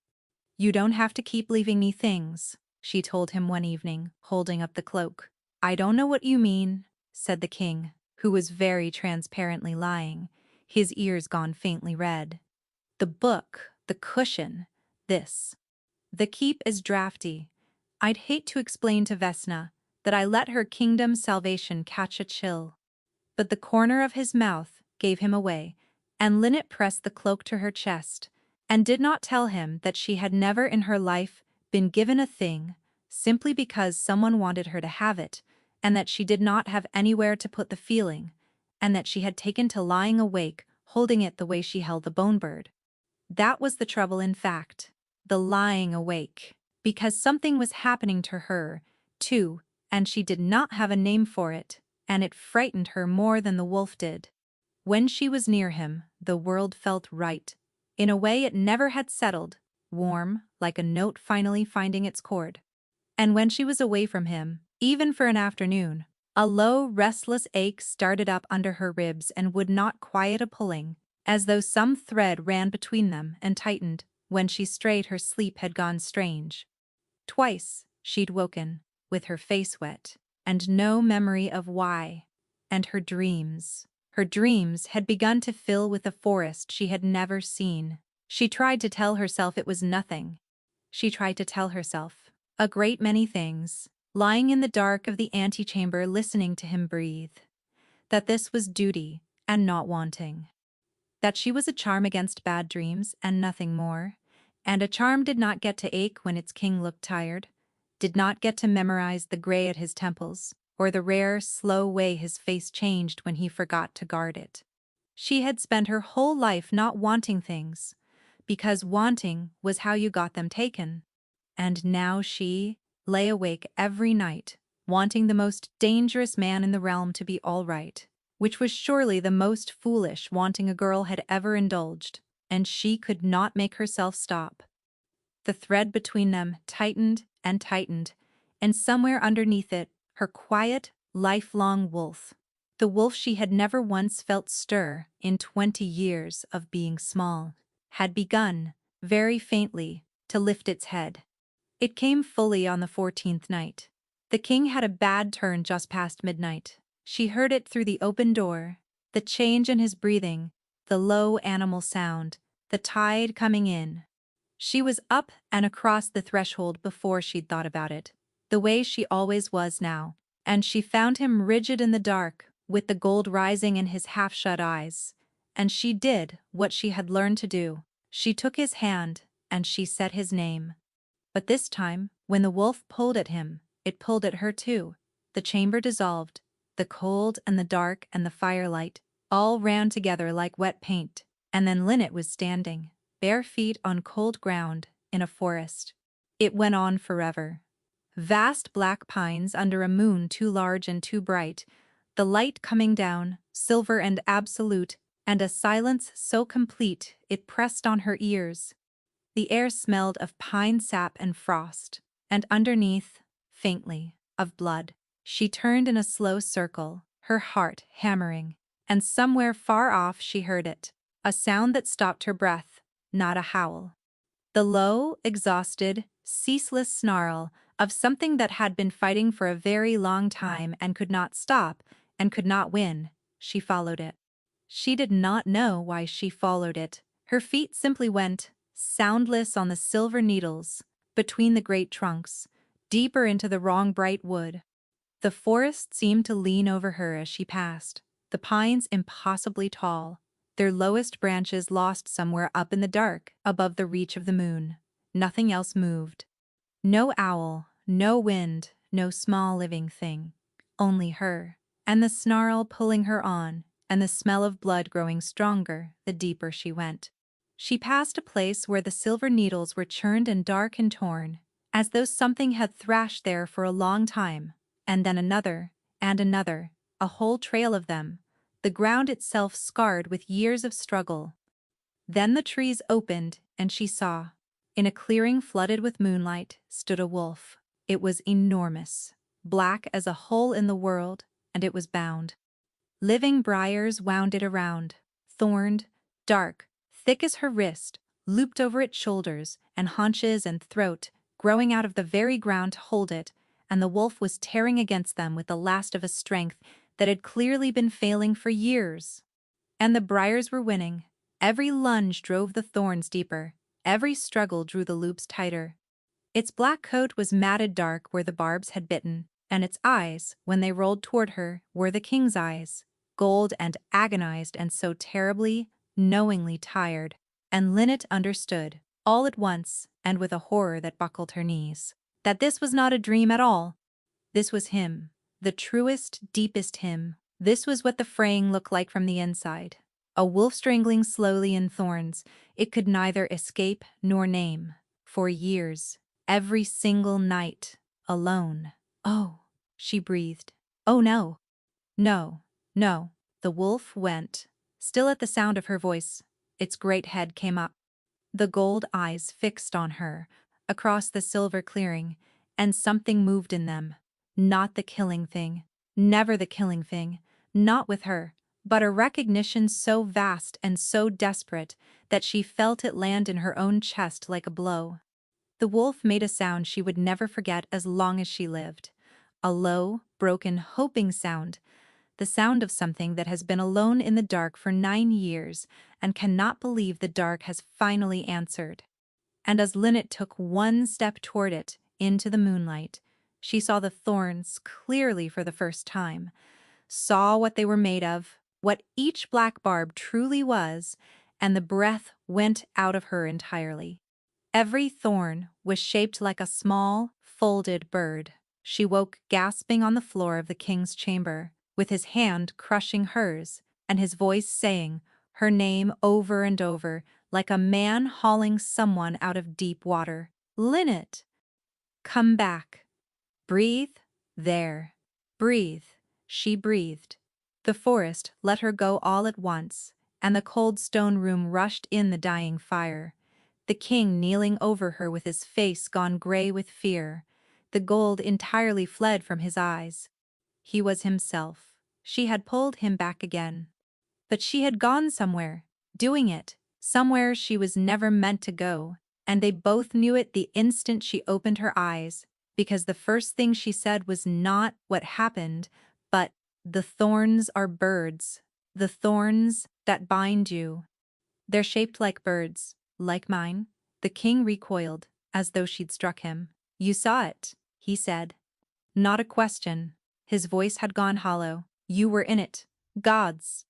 "You don't have to keep leaving me things," she told him one evening, holding up the cloak. "I don't know what you mean," said the king, who was very transparently lying, his ears gone faintly red. "The book, the cushion, this. The keep is drafty. I'd hate to explain to Vesna that I let her kingdom's salvation catch a chill." But the corner of his mouth gave him away, and Lynette pressed the cloak to her chest, and did not tell him that she had never in her life been given a thing simply because someone wanted her to have it, and that she did not have anywhere to put the feeling, and that she had taken to lying awake holding it the way she held the bone bird. That was the trouble, in fact, the lying awake, because something was happening to her, too, and she did not have a name for it, and it frightened her more than the wolf did. When she was near him, the world felt right, in a way it never had settled, warm, like a note finally finding its chord. And when she was away from him, even for an afternoon, a low, restless ache started up under her ribs and would not quiet a pulling, as though some thread ran between them and tightened. When she strayed, her sleep had gone strange. Twice she'd woken, with her face wet, and no memory of why. And her dreams had begun to fill with a forest she had never seen. She tried to tell herself it was nothing. She tried to tell herself a great many things, lying in the dark of the antechamber listening to him breathe. That this was duty and not wanting. That she was a charm against bad dreams and nothing more. And a charm did not get to ache when its king looked tired, did not get to memorize the gray at his temples, or the rare, slow way his face changed when he forgot to guard it. She had spent her whole life not wanting things, because wanting was how you got them taken. And now she lay awake every night, wanting the most dangerous man in the realm to be all right, which was surely the most foolish wanting a girl had ever indulged, and she could not make herself stop. The thread between them tightened, and somewhere underneath it, her quiet, lifelong wolf, the wolf she had never once felt stir in 20 years of being small, had begun, very faintly, to lift its head. It came fully on the 14th night. The king had a bad turn just past midnight. She heard it through the open door, the change in his breathing, the low animal sound, the tide coming in. She was up and across the threshold before she'd thought about it, the way she always was now, and she found him rigid in the dark, with the gold rising in his half-shut eyes. And she did what she had learned to do. She took his hand, and she said his name. But this time, when the wolf pulled at him, it pulled at her too. The chamber dissolved. The cold and the dark and the firelight all ran together like wet paint, and then Lynette was standing, bare feet on cold ground, in a forest. It went on forever. Vast black pines under a moon too large and too bright, the light coming down, silver and absolute, and a silence so complete it pressed on her ears. The air smelled of pine sap and frost, and underneath, faintly, of blood. She turned in a slow circle, her heart hammering, and somewhere far off she heard it, a sound that stopped her breath, not a howl. The low, exhausted, ceaseless snarl of something that had been fighting for a very long time and could not stop and could not win. She followed it. She did not know why she followed it. Her feet simply went, soundless on the silver needles, between the great trunks, deeper into the wrong bright wood. The forest seemed to lean over her as she passed, the pines impossibly tall, their lowest branches lost somewhere up in the dark, above the reach of the moon. Nothing else moved. No owl, no wind, no small living thing. Only her, and the snarl pulling her on, and the smell of blood growing stronger the deeper she went. She passed a place where the silver needles were churned and dark and torn, as though something had thrashed there for a long time, and then another, and another, a whole trail of them, the ground itself scarred with years of struggle. Then the trees opened, and she saw. In a clearing flooded with moonlight stood a wolf. It was enormous, black as a hole in the world, and it was bound. Living briars wound it around, thorned, dark, thick as her wrist, looped over its shoulders and haunches and throat, growing out of the very ground to hold it, and the wolf was tearing against them with the last of a strength that had clearly been failing for years. And the briars were winning. Every lunge drove the thorns deeper, every struggle drew the loops tighter. Its black coat was matted dark where the barbs had bitten, and its eyes, when they rolled toward her, were the king's eyes, gold and agonized and so terribly, knowingly tired. And Lynette understood, all at once, and with a horror that buckled her knees, that this was not a dream at all. This was him, the truest, deepest him. This was what the fraying looked like from the inside. A wolf strangling slowly in thorns, it could neither escape nor name. For years, every single night, alone. Oh, she breathed. Oh no. No, no. The wolf went. Still at the sound of her voice, its great head came up. The gold eyes fixed on her, across the silver clearing, and something moved in them. Not the killing thing. Never the killing thing. Not with her. But a recognition so vast and so desperate that she felt it land in her own chest like a blow. The wolf made a sound she would never forget as long as she lived. A low, broken, hoping sound. The sound of something that has been alone in the dark for 9 years and cannot believe the dark has finally answered. And as Lynette took one step toward it, into the moonlight, she saw the thorns clearly for the first time, saw what they were made of, what each black barb truly was, and the breath went out of her entirely. Every thorn was shaped like a small, folded bird. She woke gasping on the floor of the king's chamber, with his hand crushing hers, and his voice saying her name over and over, like a man hauling someone out of deep water. Lynette! Come back. Breathe. There. Breathe. She breathed. The forest let her go all at once, and the cold stone room rushed in the dying fire. The king kneeling over her with his face gone gray with fear. The gold entirely fled from his eyes. He was himself. She had pulled him back again. But she had gone somewhere, doing it, somewhere she was never meant to go, and they both knew it the instant she opened her eyes, because the first thing she said was not what happened, but, "The thorns are birds, the thorns that bind you. They're shaped like birds, like mine." The king recoiled, as though she'd struck him. "You saw it," he said. Not a question. His voice had gone hollow. "You were in it. Gods."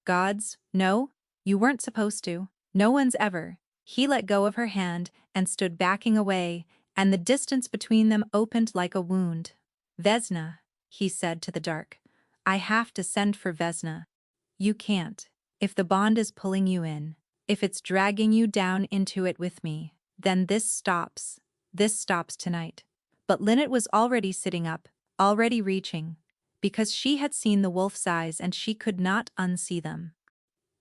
"Gods? No, you weren't supposed to. No one's ever." He let go of her hand and stood backing away, and the distance between them opened like a wound. "Vesna," he said to the dark. "I have to send for Vesna." "You can't. If the bond is pulling you in, if it's dragging you down into it with me, then this stops. This stops tonight." But Lynette was already sitting up, already reaching, because she had seen the wolf's eyes and she could not unsee them.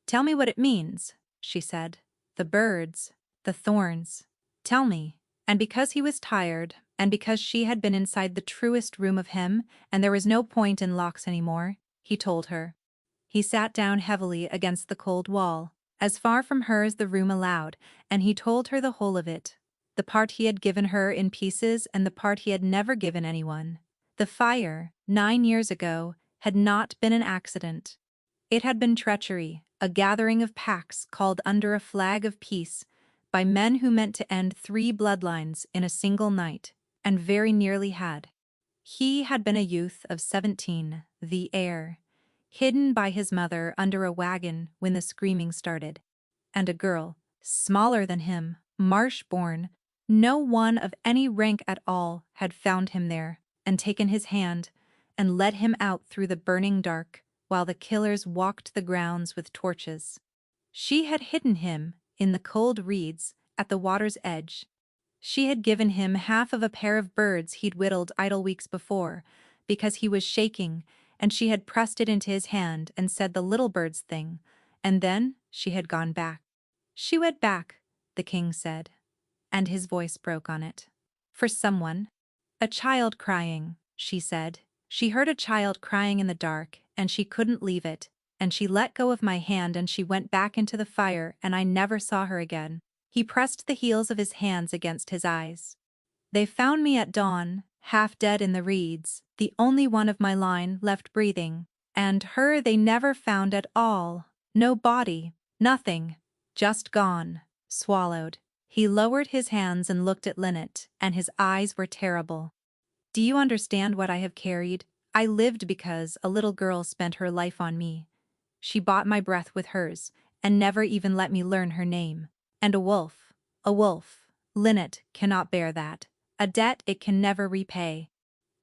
"Tell me what it means," she said. "The birds, the thorns. Tell me." And because he was tired, and because she had been inside the truest room of him, and there was no point in locks anymore, he told her. He sat down heavily against the cold wall. as far from her as the room allowed, and he told her the whole of it. The part he had given her in pieces and the part he had never given anyone. The fire, 9 years ago, had not been an accident. It had been treachery, a gathering of pacts called under a flag of peace, by men who meant to end 3 bloodlines in a single night, and very nearly had. He had been a youth of 17, the heir, hidden by his mother under a wagon when the screaming started. And a girl, smaller than him, marsh-born, no one of any rank at all, had found him there, and taken his hand, and led him out through the burning dark, while the killers walked the grounds with torches. She had hidden him in the cold reeds at the water's edge. She had given him half of a pair of birds he'd whittled idle weeks before, because he was shaking, and she had pressed it into his hand and said the little bird's thing, and then she had gone back. She went back, the king said, and his voice broke on it. For someone. A child crying, she said. She heard a child crying in the dark, and she couldn't leave it, and she let go of my hand and she went back into the fire and I never saw her again. He pressed the heels of his hands against his eyes. They found me at dawn, half dead in the reeds, the only one of my line left breathing, and her they never found at all. No body, nothing, just gone, swallowed. He lowered his hands and looked at Lynette, and his eyes were terrible. Do you understand what I have carried? I lived because a little girl spent her life on me. She bought my breath with hers, and never even let me learn her name. And a wolf. Lynette cannot bear that. A debt it can never repay.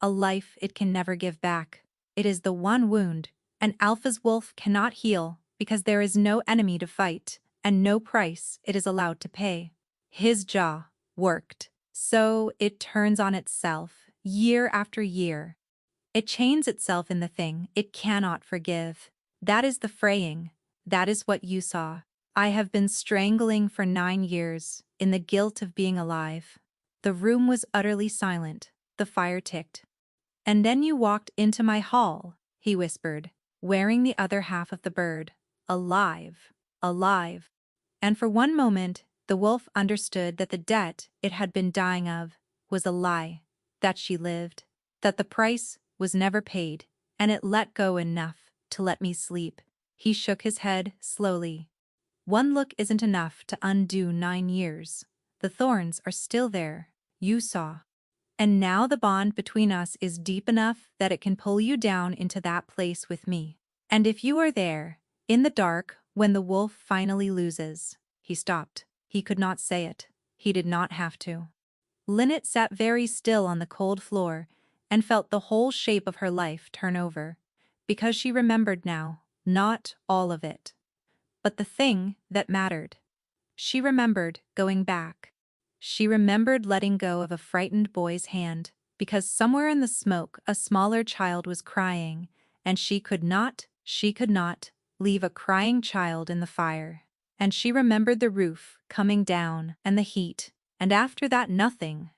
A life it can never give back. It is the one wound an alpha's wolf cannot heal because there is no enemy to fight, and no price it is allowed to pay. His jaw worked, so it turns on itself, year after year. It chains itself in the thing it cannot forgive. That is the fraying. That is what you saw. I have been strangling for 9 years, in the guilt of being alive. The room was utterly silent. The fire ticked. And then you walked into my hall, he whispered, wearing the other half of the bird. Alive. Alive. And for one moment, the wolf understood that the debt it had been dying of was a lie, that she lived, that the price was never paid, and it let go enough to let me sleep. He shook his head slowly. One look isn't enough to undo 9 years. The thorns are still there, you saw. And now the bond between us is deep enough that it can pull you down into that place with me. And if you are there, in the dark, when the wolf finally loses. He stopped. He could not say it. He did not have to. Lynette sat very still on the cold floor and felt the whole shape of her life turn over, because she remembered now, not all of it, but the thing that mattered. She remembered going back. She remembered letting go of a frightened boy's hand, because somewhere in the smoke a smaller child was crying, and she could not leave a crying child in the fire. And she remembered the roof coming down and the heat, and after that nothing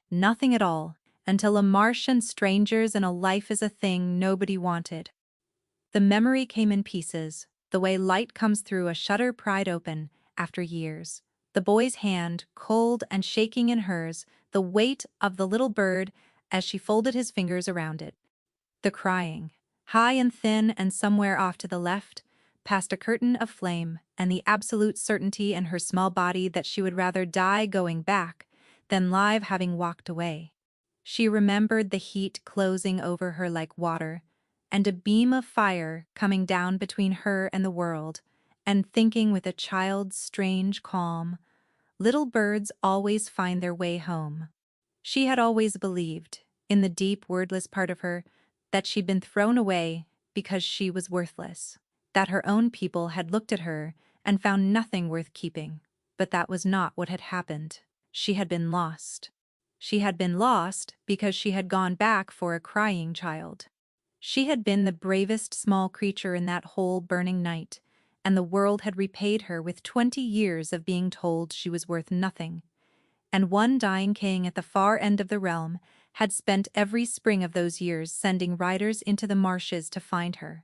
at all, until a marsh and strangers and a life is a thing nobody wanted. The memory came in pieces, the way light comes through a shutter pried open after years. The boy's hand, cold and shaking in hers, the weight of the little bird as she folded his fingers around it. The crying, high and thin and somewhere off to the left, past a curtain of flame, and the absolute certainty in her small body that she would rather die going back than live having walked away. She remembered the heat closing over her like water, and a beam of fire coming down between her and the world, and thinking with a child's strange calm, little birds always find their way home. She had always believed, in the deep wordless part of her, that she'd been thrown away because she was worthless, that her own people had looked at her and found nothing worth keeping. But that was not what had happened. She had been lost. She had been lost because she had gone back for a crying child. She had been the bravest small creature in that whole burning night, and the world had repaid her with 20 years of being told she was worth nothing. And one dying king at the far end of the realm had spent every spring of those years sending riders into the marshes to find her,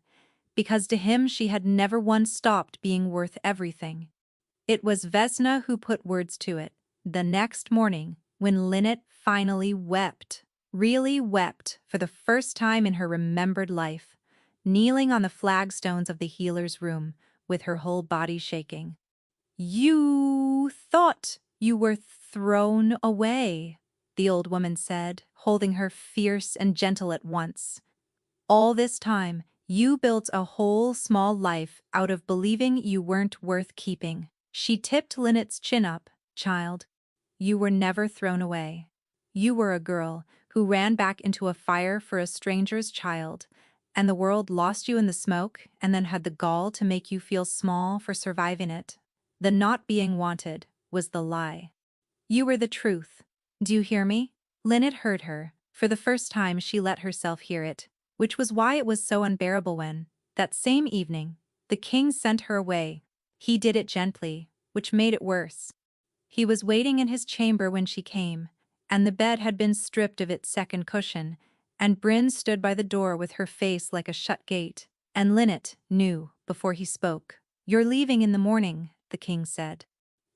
because to him she had never once stopped being worth everything. It was Vesna who put words to it. The next morning, when Lynette finally wept, really wept for the first time in her remembered life, kneeling on the flagstones of the healer's room, with her whole body shaking. "You thought you were thrown away," the old woman said, holding her fierce and gentle at once. "All this time, you built a whole small life out of believing you weren't worth keeping." She tipped Lynette's chin up. "Child, you were never thrown away. You were a girl who ran back into a fire for a stranger's child, and the world lost you in the smoke and then had the gall to make you feel small for surviving it. The not being wanted was the lie. You were the truth. Do you hear me?" Lynette heard her. For the first time she let herself hear it, which was why it was so unbearable when, that same evening, the king sent her away. He did it gently, which made it worse. He was waiting in his chamber when she came, and the bed had been stripped of its second cushion, and Bryn stood by the door with her face like a shut gate, and Lynette knew before he spoke. "You're leaving in the morning," the king said.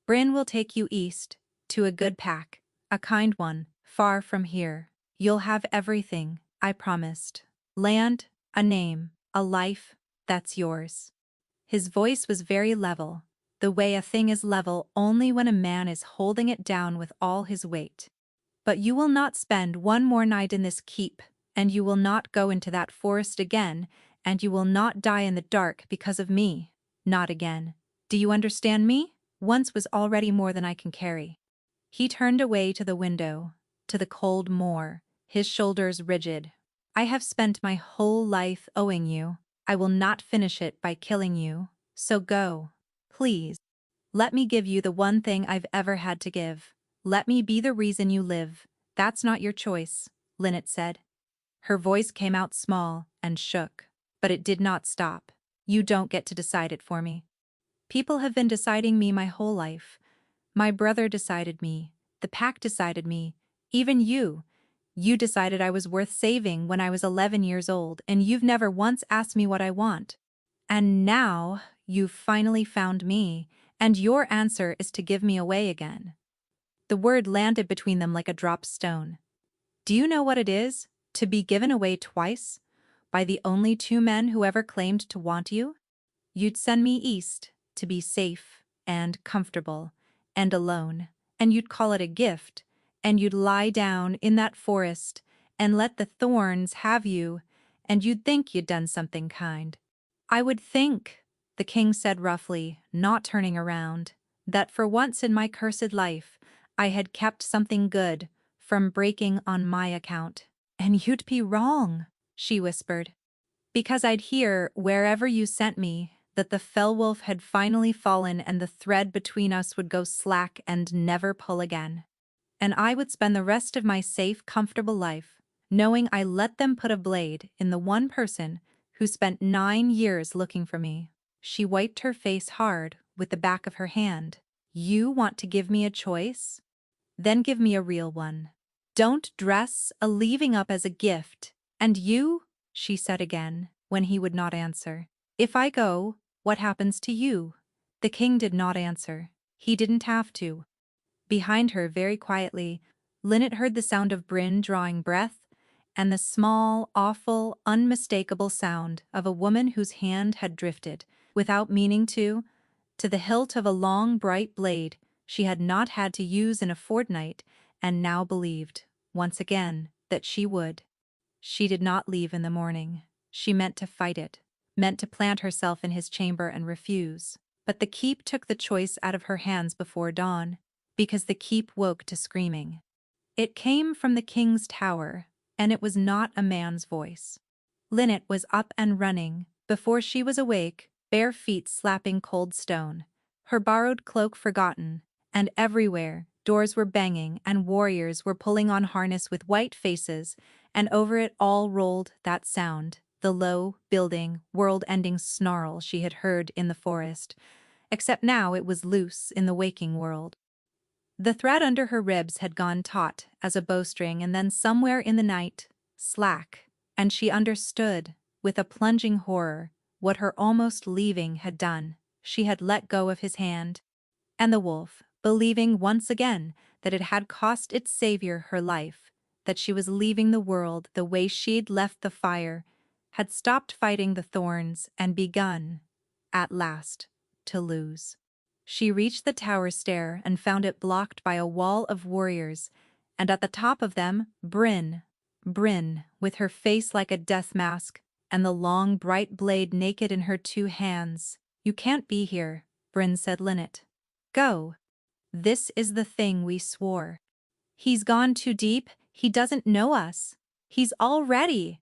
"Bryn will take you east, to a good pack, a kind one, far from here. You'll have everything, I promised. Land, a name, a life, that's yours." His voice was very level, the way a thing is level only when a man is holding it down with all his weight. "But you will not spend one more night in this keep, and you will not go into that forest again, and you will not die in the dark because of me. Not again. Do you understand me? Once was already more than I can carry." He turned away to the window, to the cold moor, his shoulders rigid. "I have spent my whole life owing you. I will not finish it by killing you. So go. Please. Let me give you the one thing I've ever had to give. Let me be the reason you live." "That's not your choice," Lynette said. Her voice came out small and shook, but it did not stop. "You don't get to decide it for me. People have been deciding me my whole life. My brother decided me, the pack decided me, even you. You decided I was worth saving when I was 11 years old, and you've never once asked me what I want. And now you've finally found me, and your answer is to give me away again." The word landed between them like a dropped stone. "Do you know what it is, to be given away twice, by the only two men who ever claimed to want you? You'd send me east, to be safe, and comfortable, and alone, and you'd call it a gift, and you'd lie down in that forest, and let the thorns have you, and you'd think you'd done something kind. I would think," the king said roughly, not turning around, "that for once in my cursed life, I had kept something good from breaking on my account." "And you'd be wrong," she whispered. "Because I'd hear, wherever you sent me, that the fell wolf had finally fallen and the thread between us would go slack and never pull again. And I would spend the rest of my safe, comfortable life, knowing I let them put a blade in the one person who spent 9 years looking for me." She wiped her face hard with the back of her hand. "You want to give me a choice? Then give me a real one. Don't dress a leaving up as a gift. And you?" she said again, when he would not answer. "If I go, what happens to you?" The king did not answer. He didn't have to. Behind her, very quietly, Lynette heard the sound of Bryn drawing breath, and the small, awful, unmistakable sound of a woman whose hand had drifted, without meaning to the hilt of a long, bright blade she had not had to use in a fortnight, and now believed, once again, that she would. She did not leave in the morning. She meant to fight it, meant to plant herself in his chamber and refuse. But the keep took the choice out of her hands before dawn, because the keep woke to screaming. It came from the king's tower, and it was not a man's voice. Lynette was up and running, before she was awake, bare feet slapping cold stone, her borrowed cloak forgotten, and everywhere doors were banging and warriors were pulling on harness with white faces, and over it all rolled that sound, the low, building, world-ending snarl she had heard in the forest, except now it was loose in the waking world. The thread under her ribs had gone taut as a bowstring, and then somewhere in the night, slack, and she understood, with a plunging horror, what her almost leaving had done. She had let go of his hand. And the wolf, believing once again that it had cost its savior her life, that she was leaving the world the way she'd left the fire, had stopped fighting the thorns and begun, at last, to lose. She reached the tower stair and found it blocked by a wall of warriors, and at the top of them, Bryn, with her face like a death mask, and the long bright blade naked in her two hands. "You can't be here," Bryn said. "Linnet. Go. This is the thing we swore. He's gone too deep, he doesn't know us. He's already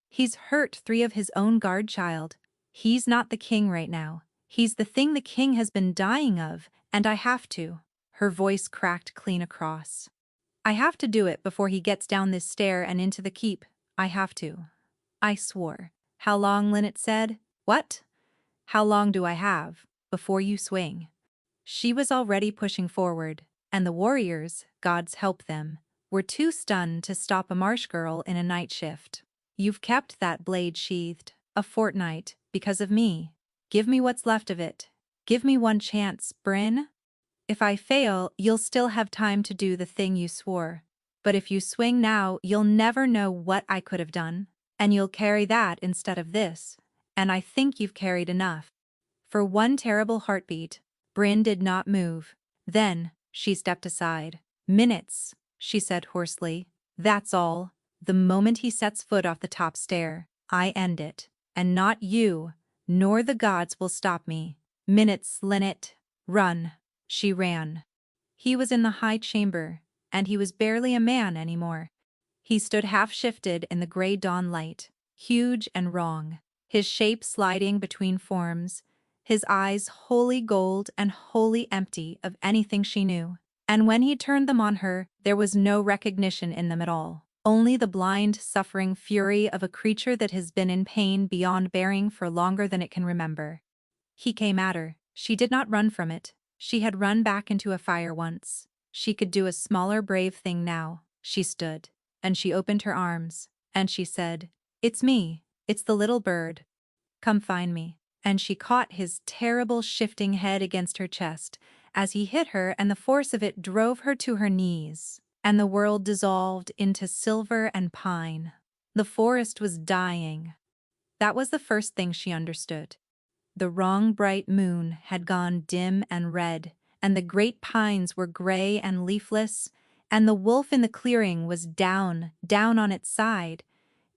he's hurt 3 of his own guard child. He's not the king right now. He's the thing the king has been dying of, and I have to." Her voice cracked clean across. "I have to do it before he gets down this stair and into the keep. I have to. I swore." "How long?" Linnet said. "What? How long do I have, before you swing?" She was already pushing forward, and the warriors, gods help them, were too stunned to stop a marsh girl in a night shift. "You've kept that blade sheathed a fortnight, because of me. Give me what's left of it. Give me one chance, Bryn. If I fail, you'll still have time to do the thing you swore. But if you swing now, you'll never know what I could have done, and you'll carry that instead of this, and I think you've carried enough." For one terrible heartbeat, Bryn did not move. Then, she stepped aside. "Minutes," she said hoarsely. "That's all. The moment he sets foot off the top stair, I end it. And not you, nor the gods will stop me. Minutes, Linnet. Run." She ran. He was in the high chamber, and he was barely a man anymore. He stood half-shifted in the gray dawn light, huge and wrong, his shape sliding between forms, his eyes wholly gold and wholly empty of anything she knew. And when he turned them on her, there was no recognition in them at all. Only the blind, suffering fury of a creature that has been in pain beyond bearing for longer than it can remember. He came at her. She did not run from it. She had run back into a fire once. She could do a smaller brave thing now. She stood, and she opened her arms, and she said, "It's me. It's the little bird. Come find me." And she caught his terrible shifting head against her chest as he hit her, and the force of it drove her to her knees, and the world dissolved into silver and pine. The forest was dying. That was the first thing she understood. The wrong bright moon had gone dim and red, and the great pines were gray and leafless, and the wolf in the clearing was down on its side,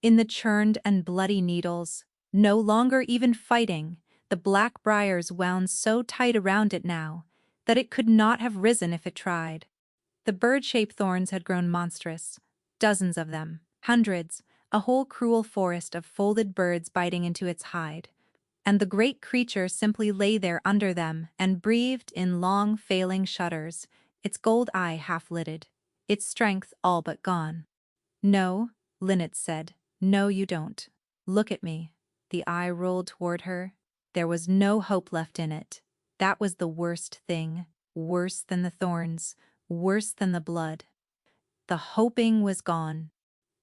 in the churned and bloody needles, no longer even fighting. The black briars wound so tight around it now that it could not have risen if it tried. The bird-shaped thorns had grown monstrous, dozens of them, hundreds, a whole cruel forest of folded birds biting into its hide. And the great creature simply lay there under them and breathed in long, failing shudders, its gold eye half-lidded, its strength all but gone. "No," Linnet said. "No, you don't. Look at me." The eye rolled toward her. There was no hope left in it. That was the worst thing, worse than the thorns, worse than the blood. The hoping was gone.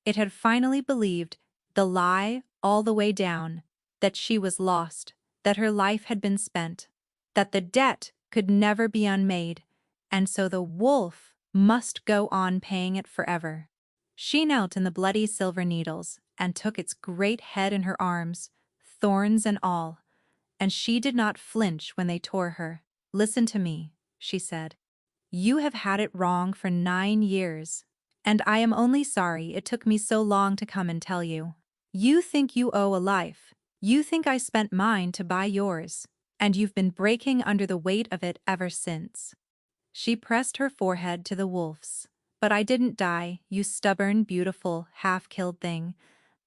It had finally believed the lie all the way down, that she was lost, that her life had been spent, that the debt could never be unmade, and so the wolf must go on paying it forever. She knelt in the bloody silver needles and took its great head in her arms, thorns and all, and she did not flinch when they tore her. "Listen to me," she said. "You have had it wrong for 9 years, and I am only sorry it took me so long to come and tell you. You think you owe a life. You think I spent mine to buy yours, and you've been breaking under the weight of it ever since." She pressed her forehead to the wolf's. "But I didn't die, you stubborn, beautiful, half-killed thing.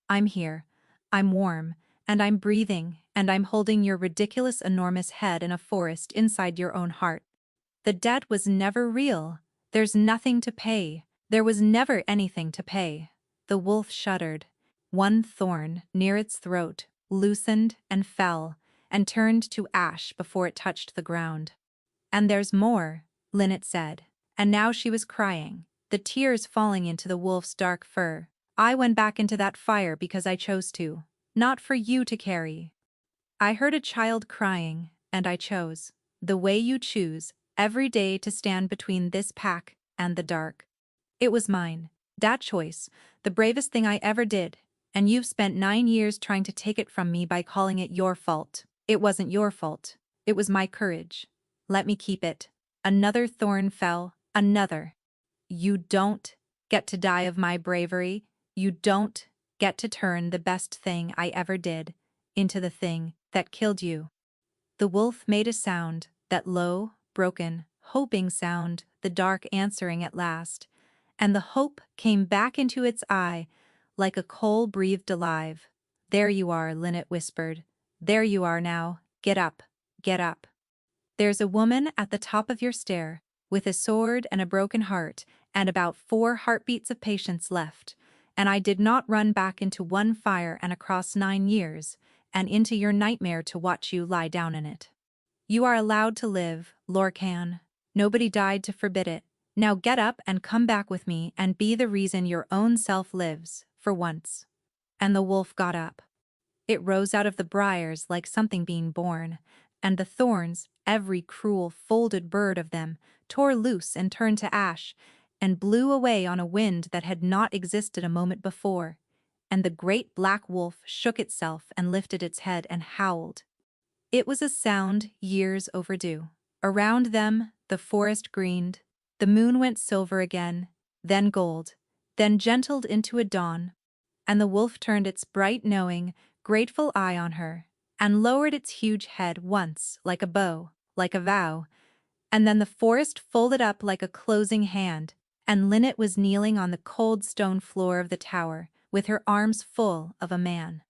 I'm here. I'm warm, and I'm breathing, and I'm holding your ridiculous enormous head in a forest inside your own heart. The debt was never real. There's nothing to pay. There was never anything to pay." The wolf shuddered. One thorn, near its throat, loosened and fell, and turned to ash before it touched the ground. "And there's more," Linnet said, and now she was crying, the tears falling into the wolf's dark fur. "I went back into that fire because I chose to, not for you to carry. I heard a child crying, and I chose. the way you choose every day to stand between this pack and the dark. It was mine. That choice, the bravest thing I ever did, and you've spent 9 years trying to take it from me by calling it your fault. It wasn't your fault. It was my courage. Let me keep it. Another thorn fell, another. You don't get to die of my bravery. You don't get to turn the best thing I ever did into the thing that killed you. The wolf made a sound, that low, broken, hoping sound, the dark answering at last, and the hope came back into its eye like a coal breathed alive. There you are, Linnet whispered. There you are now. Get up, get up. There's a woman at the top of your stair, with a sword and a broken heart, and about 4 heartbeats of patience left, and I did not run back into one fire and across 9 years, and into your nightmare to watch you lie down in it. You are allowed to live, Lorcan. Nobody died to forbid it. Now get up and come back with me and be the reason your own self lives, for once. And the wolf got up. It rose out of the briars like something being born, and the thorns, every cruel folded bird of them, tore loose and turned to ash, and blew away on a wind that had not existed a moment before, and the great black wolf shook itself and lifted its head and howled. It was a sound years overdue. Around them, the forest greened, the moon went silver again, then gold, then gentled into a dawn, and the wolf turned its bright, knowing, grateful eye on her, and lowered its huge head once, like a bow, like a vow, and then the forest folded up like a closing hand, and Linnet was kneeling on the cold stone floor of the tower, with her arms full of a man.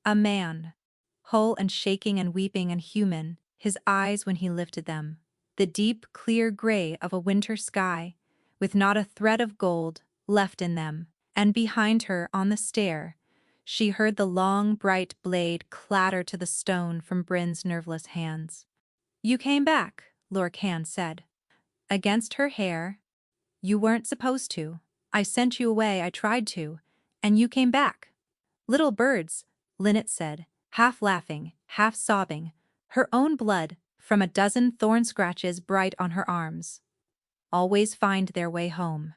A man. Whole and shaking and weeping and human, his eyes when he lifted them, the deep, clear gray of a winter sky, with not a thread of gold left in them, and behind her on the stair, she heard the long, bright blade clatter to the stone from Bryn's nerveless hands. You came back, Lorcan said. Against her hair. You weren't supposed to. I sent you away, I tried to, and you came back. Little birds, Linnet said, half laughing, half sobbing, her own blood, from a dozen thorn scratches bright on her arms. Always find their way home.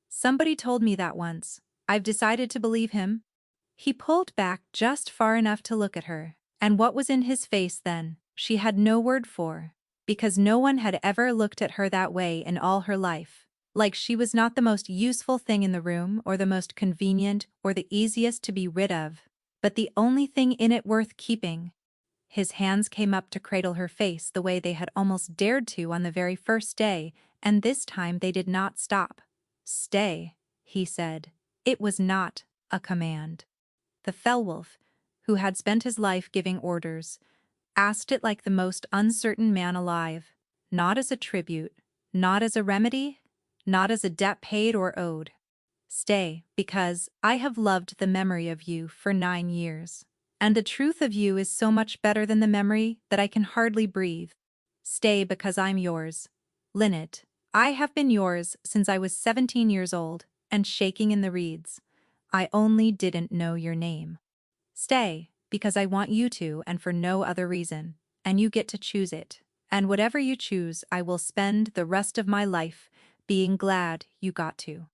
Somebody told me that once. I've decided to believe him. He pulled back just far enough to look at her, and what was in his face then, she had no word for, because no one had ever looked at her that way in all her life, like she was not the most useful thing in the room or the most convenient or the easiest to be rid of, but the only thing in it worth keeping. His hands came up to cradle her face the way they had almost dared to on the very first day, and this time they did not stop. Stay, he said. It was not a command. The Fellwolf, who had spent his life giving orders, asked it like the most uncertain man alive, not as a tribute, not as a remedy, not as a debt paid or owed. Stay, because I have loved the memory of you for 9 years, and the truth of you is so much better than the memory that I can hardly breathe. Stay because I'm yours. Linnet, I have been yours since I was 17 years old and shaking in the reeds. I only didn't know your name. Stay, because I want you to and for no other reason, and you get to choose it. And whatever you choose, I will spend the rest of my life being glad you got to.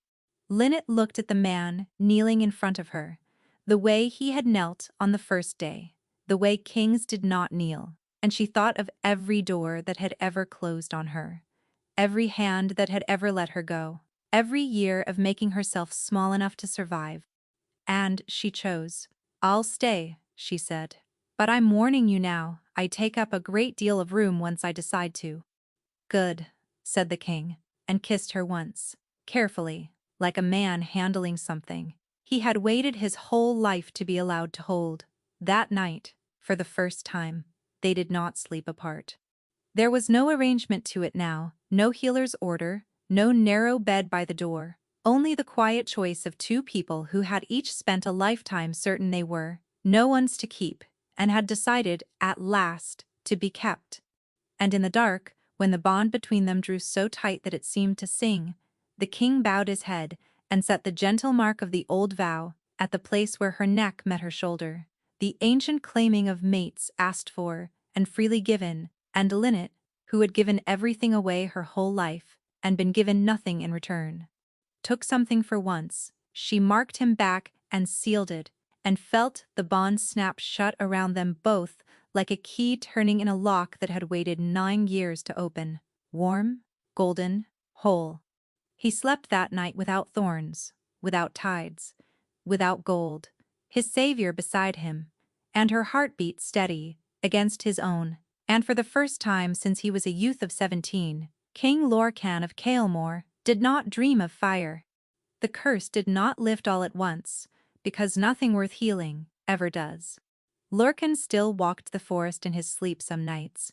Linnet looked at the man kneeling in front of her, the way he had knelt on the first day, the way kings did not kneel, and she thought of every door that had ever closed on her, every hand that had ever let her go, every year of making herself small enough to survive. And she chose. I'll stay, she said. But I'm warning you now, I take up a great deal of room once I decide to. Good, said the king, and kissed her once, carefully, like a man handling something he had waited his whole life to be allowed to hold. That night, for the first time, they did not sleep apart. There was no arrangement to it now, no healer's order, no narrow bed by the door, only the quiet choice of 2 people who had each spent a lifetime certain they were no one's to keep, and had decided, at last, to be kept. And in the dark, when the bond between them drew so tight that it seemed to sing, the king bowed his head and set the gentle mark of the old vow at the place where her neck met her shoulder, the ancient claiming of mates asked for and freely given, and Linnet, who had given everything away her whole life and been given nothing in return, took something for once. She marked him back and sealed it, and felt the bond snap shut around them both like a key turning in a lock that had waited 9 years to open. Warm, golden, whole. He slept that night without thorns, without tides, without gold, his savior beside him, and her heartbeat steady against his own. And for the first time since he was a youth of 17, King Lorcan of Kael'mor did not dream of fire. The curse did not lift all at once, because nothing worth healing ever does. Lorcan still walked the forest in his sleep some nights,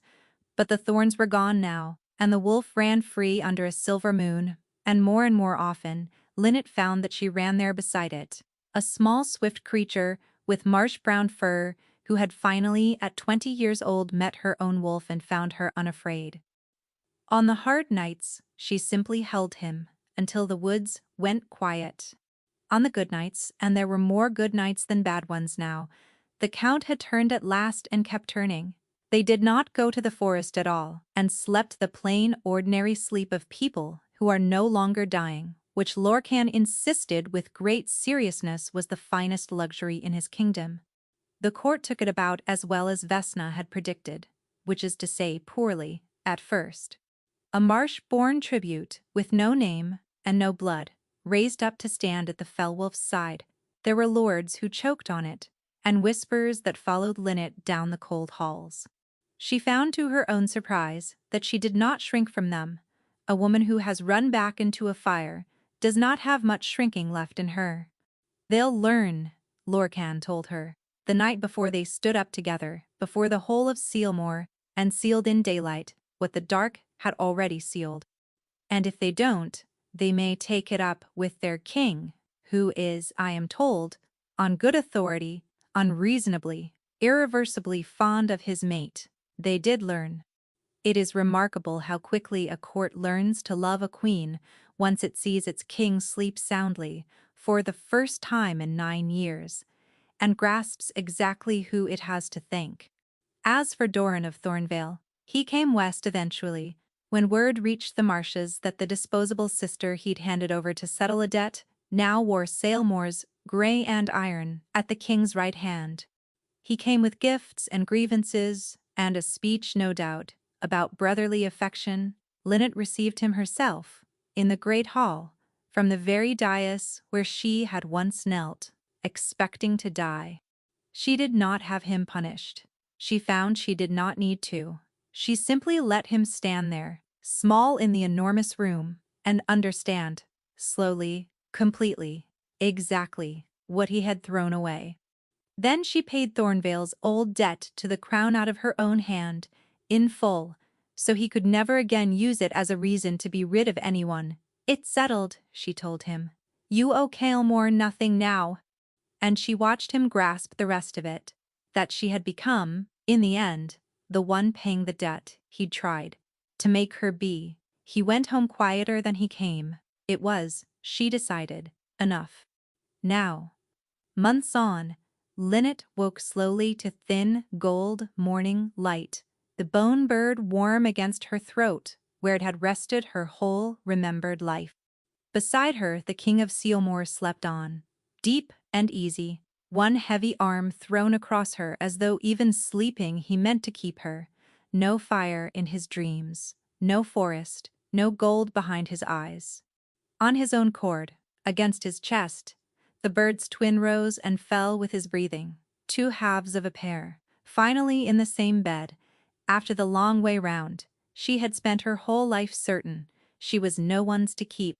but the thorns were gone now, and the wolf ran free under a silver moon, and more often, Lynette found that she ran there beside it, a small swift creature with marsh-brown fur who had finally, at 20 years old, met her own wolf and found her unafraid. On the hard nights, she simply held him until the woods went quiet. On the good nights, and there were more good nights than bad ones now, the Count had turned at last and kept turning. They did not go to the forest at all, and slept the plain, ordinary sleep of people who are no longer dying, which Lorcan insisted with great seriousness was the finest luxury in his kingdom. The court took it about as well as Vesna had predicted, which is to say poorly, at first. A marsh-born tribute, with no name and no blood, raised up to stand at the fell-wolf's side. There were lords who choked on it, and whispers that followed Lynette down the cold halls. She found to her own surprise that she did not shrink from them. A woman who has run back into a fire does not have much shrinking left in her. They'll learn, Lorcan told her, the night before they stood up together, before the whole of Sealmore, and sealed in daylight what the dark had already sealed. And if they don't, they may take it up with their king, who is, I am told, on good authority, unreasonably, irreversibly fond of his mate. They did learn. It is remarkable how quickly a court learns to love a queen once it sees its king sleep soundly, for the first time in 9 years, and grasps exactly who it has to thank. As for Doran of Thornvale, he came west eventually, when word reached the marshes that the disposable sister he'd handed over to settle a debt now wore Sailmore's grey and iron at the king's right hand. He came with gifts and grievances, and a speech, no doubt, about brotherly affection. Lynette received him herself, in the great hall, from the very dais where she had once knelt, expecting to die. She did not have him punished. She found she did not need to. She simply let him stand there, small in the enormous room, and understand, slowly, completely, exactly, what he had thrown away. Then she paid Thornvale's old debt to the crown out of her own hand, in full, so he could never again use it as a reason to be rid of anyone. It's settled, she told him. You owe Kael'mor nothing now. And she watched him grasp the rest of it, that she had become, in the end, the one paying the debt he'd tried to make her be. He went home quieter than he came. It was, she decided, enough. Now, months on, Lynette woke slowly to thin, gold morning light, the bone bird warm against her throat, where it had rested her whole remembered life. Beside her, the king of Sealmore slept on, deep and easy, one heavy arm thrown across her as though even sleeping he meant to keep her. No fire in his dreams, no forest, no gold behind his eyes. On his own cord, against his chest, the bird's twin rose and fell with his breathing, 2 halves of a pair, finally in the same bed. After the long way round, she had spent her whole life certain she was no one's to keep.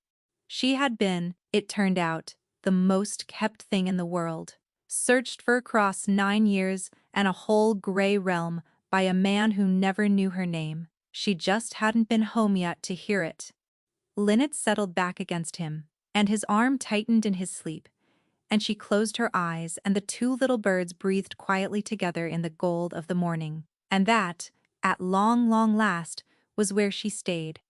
She had been, it turned out, the most kept thing in the world, searched for across 9 years and a whole grey realm by a man who never knew her name. She just hadn't been home yet to hear it. Lynette settled back against him, and his arm tightened in his sleep, and she closed her eyes, and the 2 little birds breathed quietly together in the gold of the morning. And that, at long last, was where she stayed.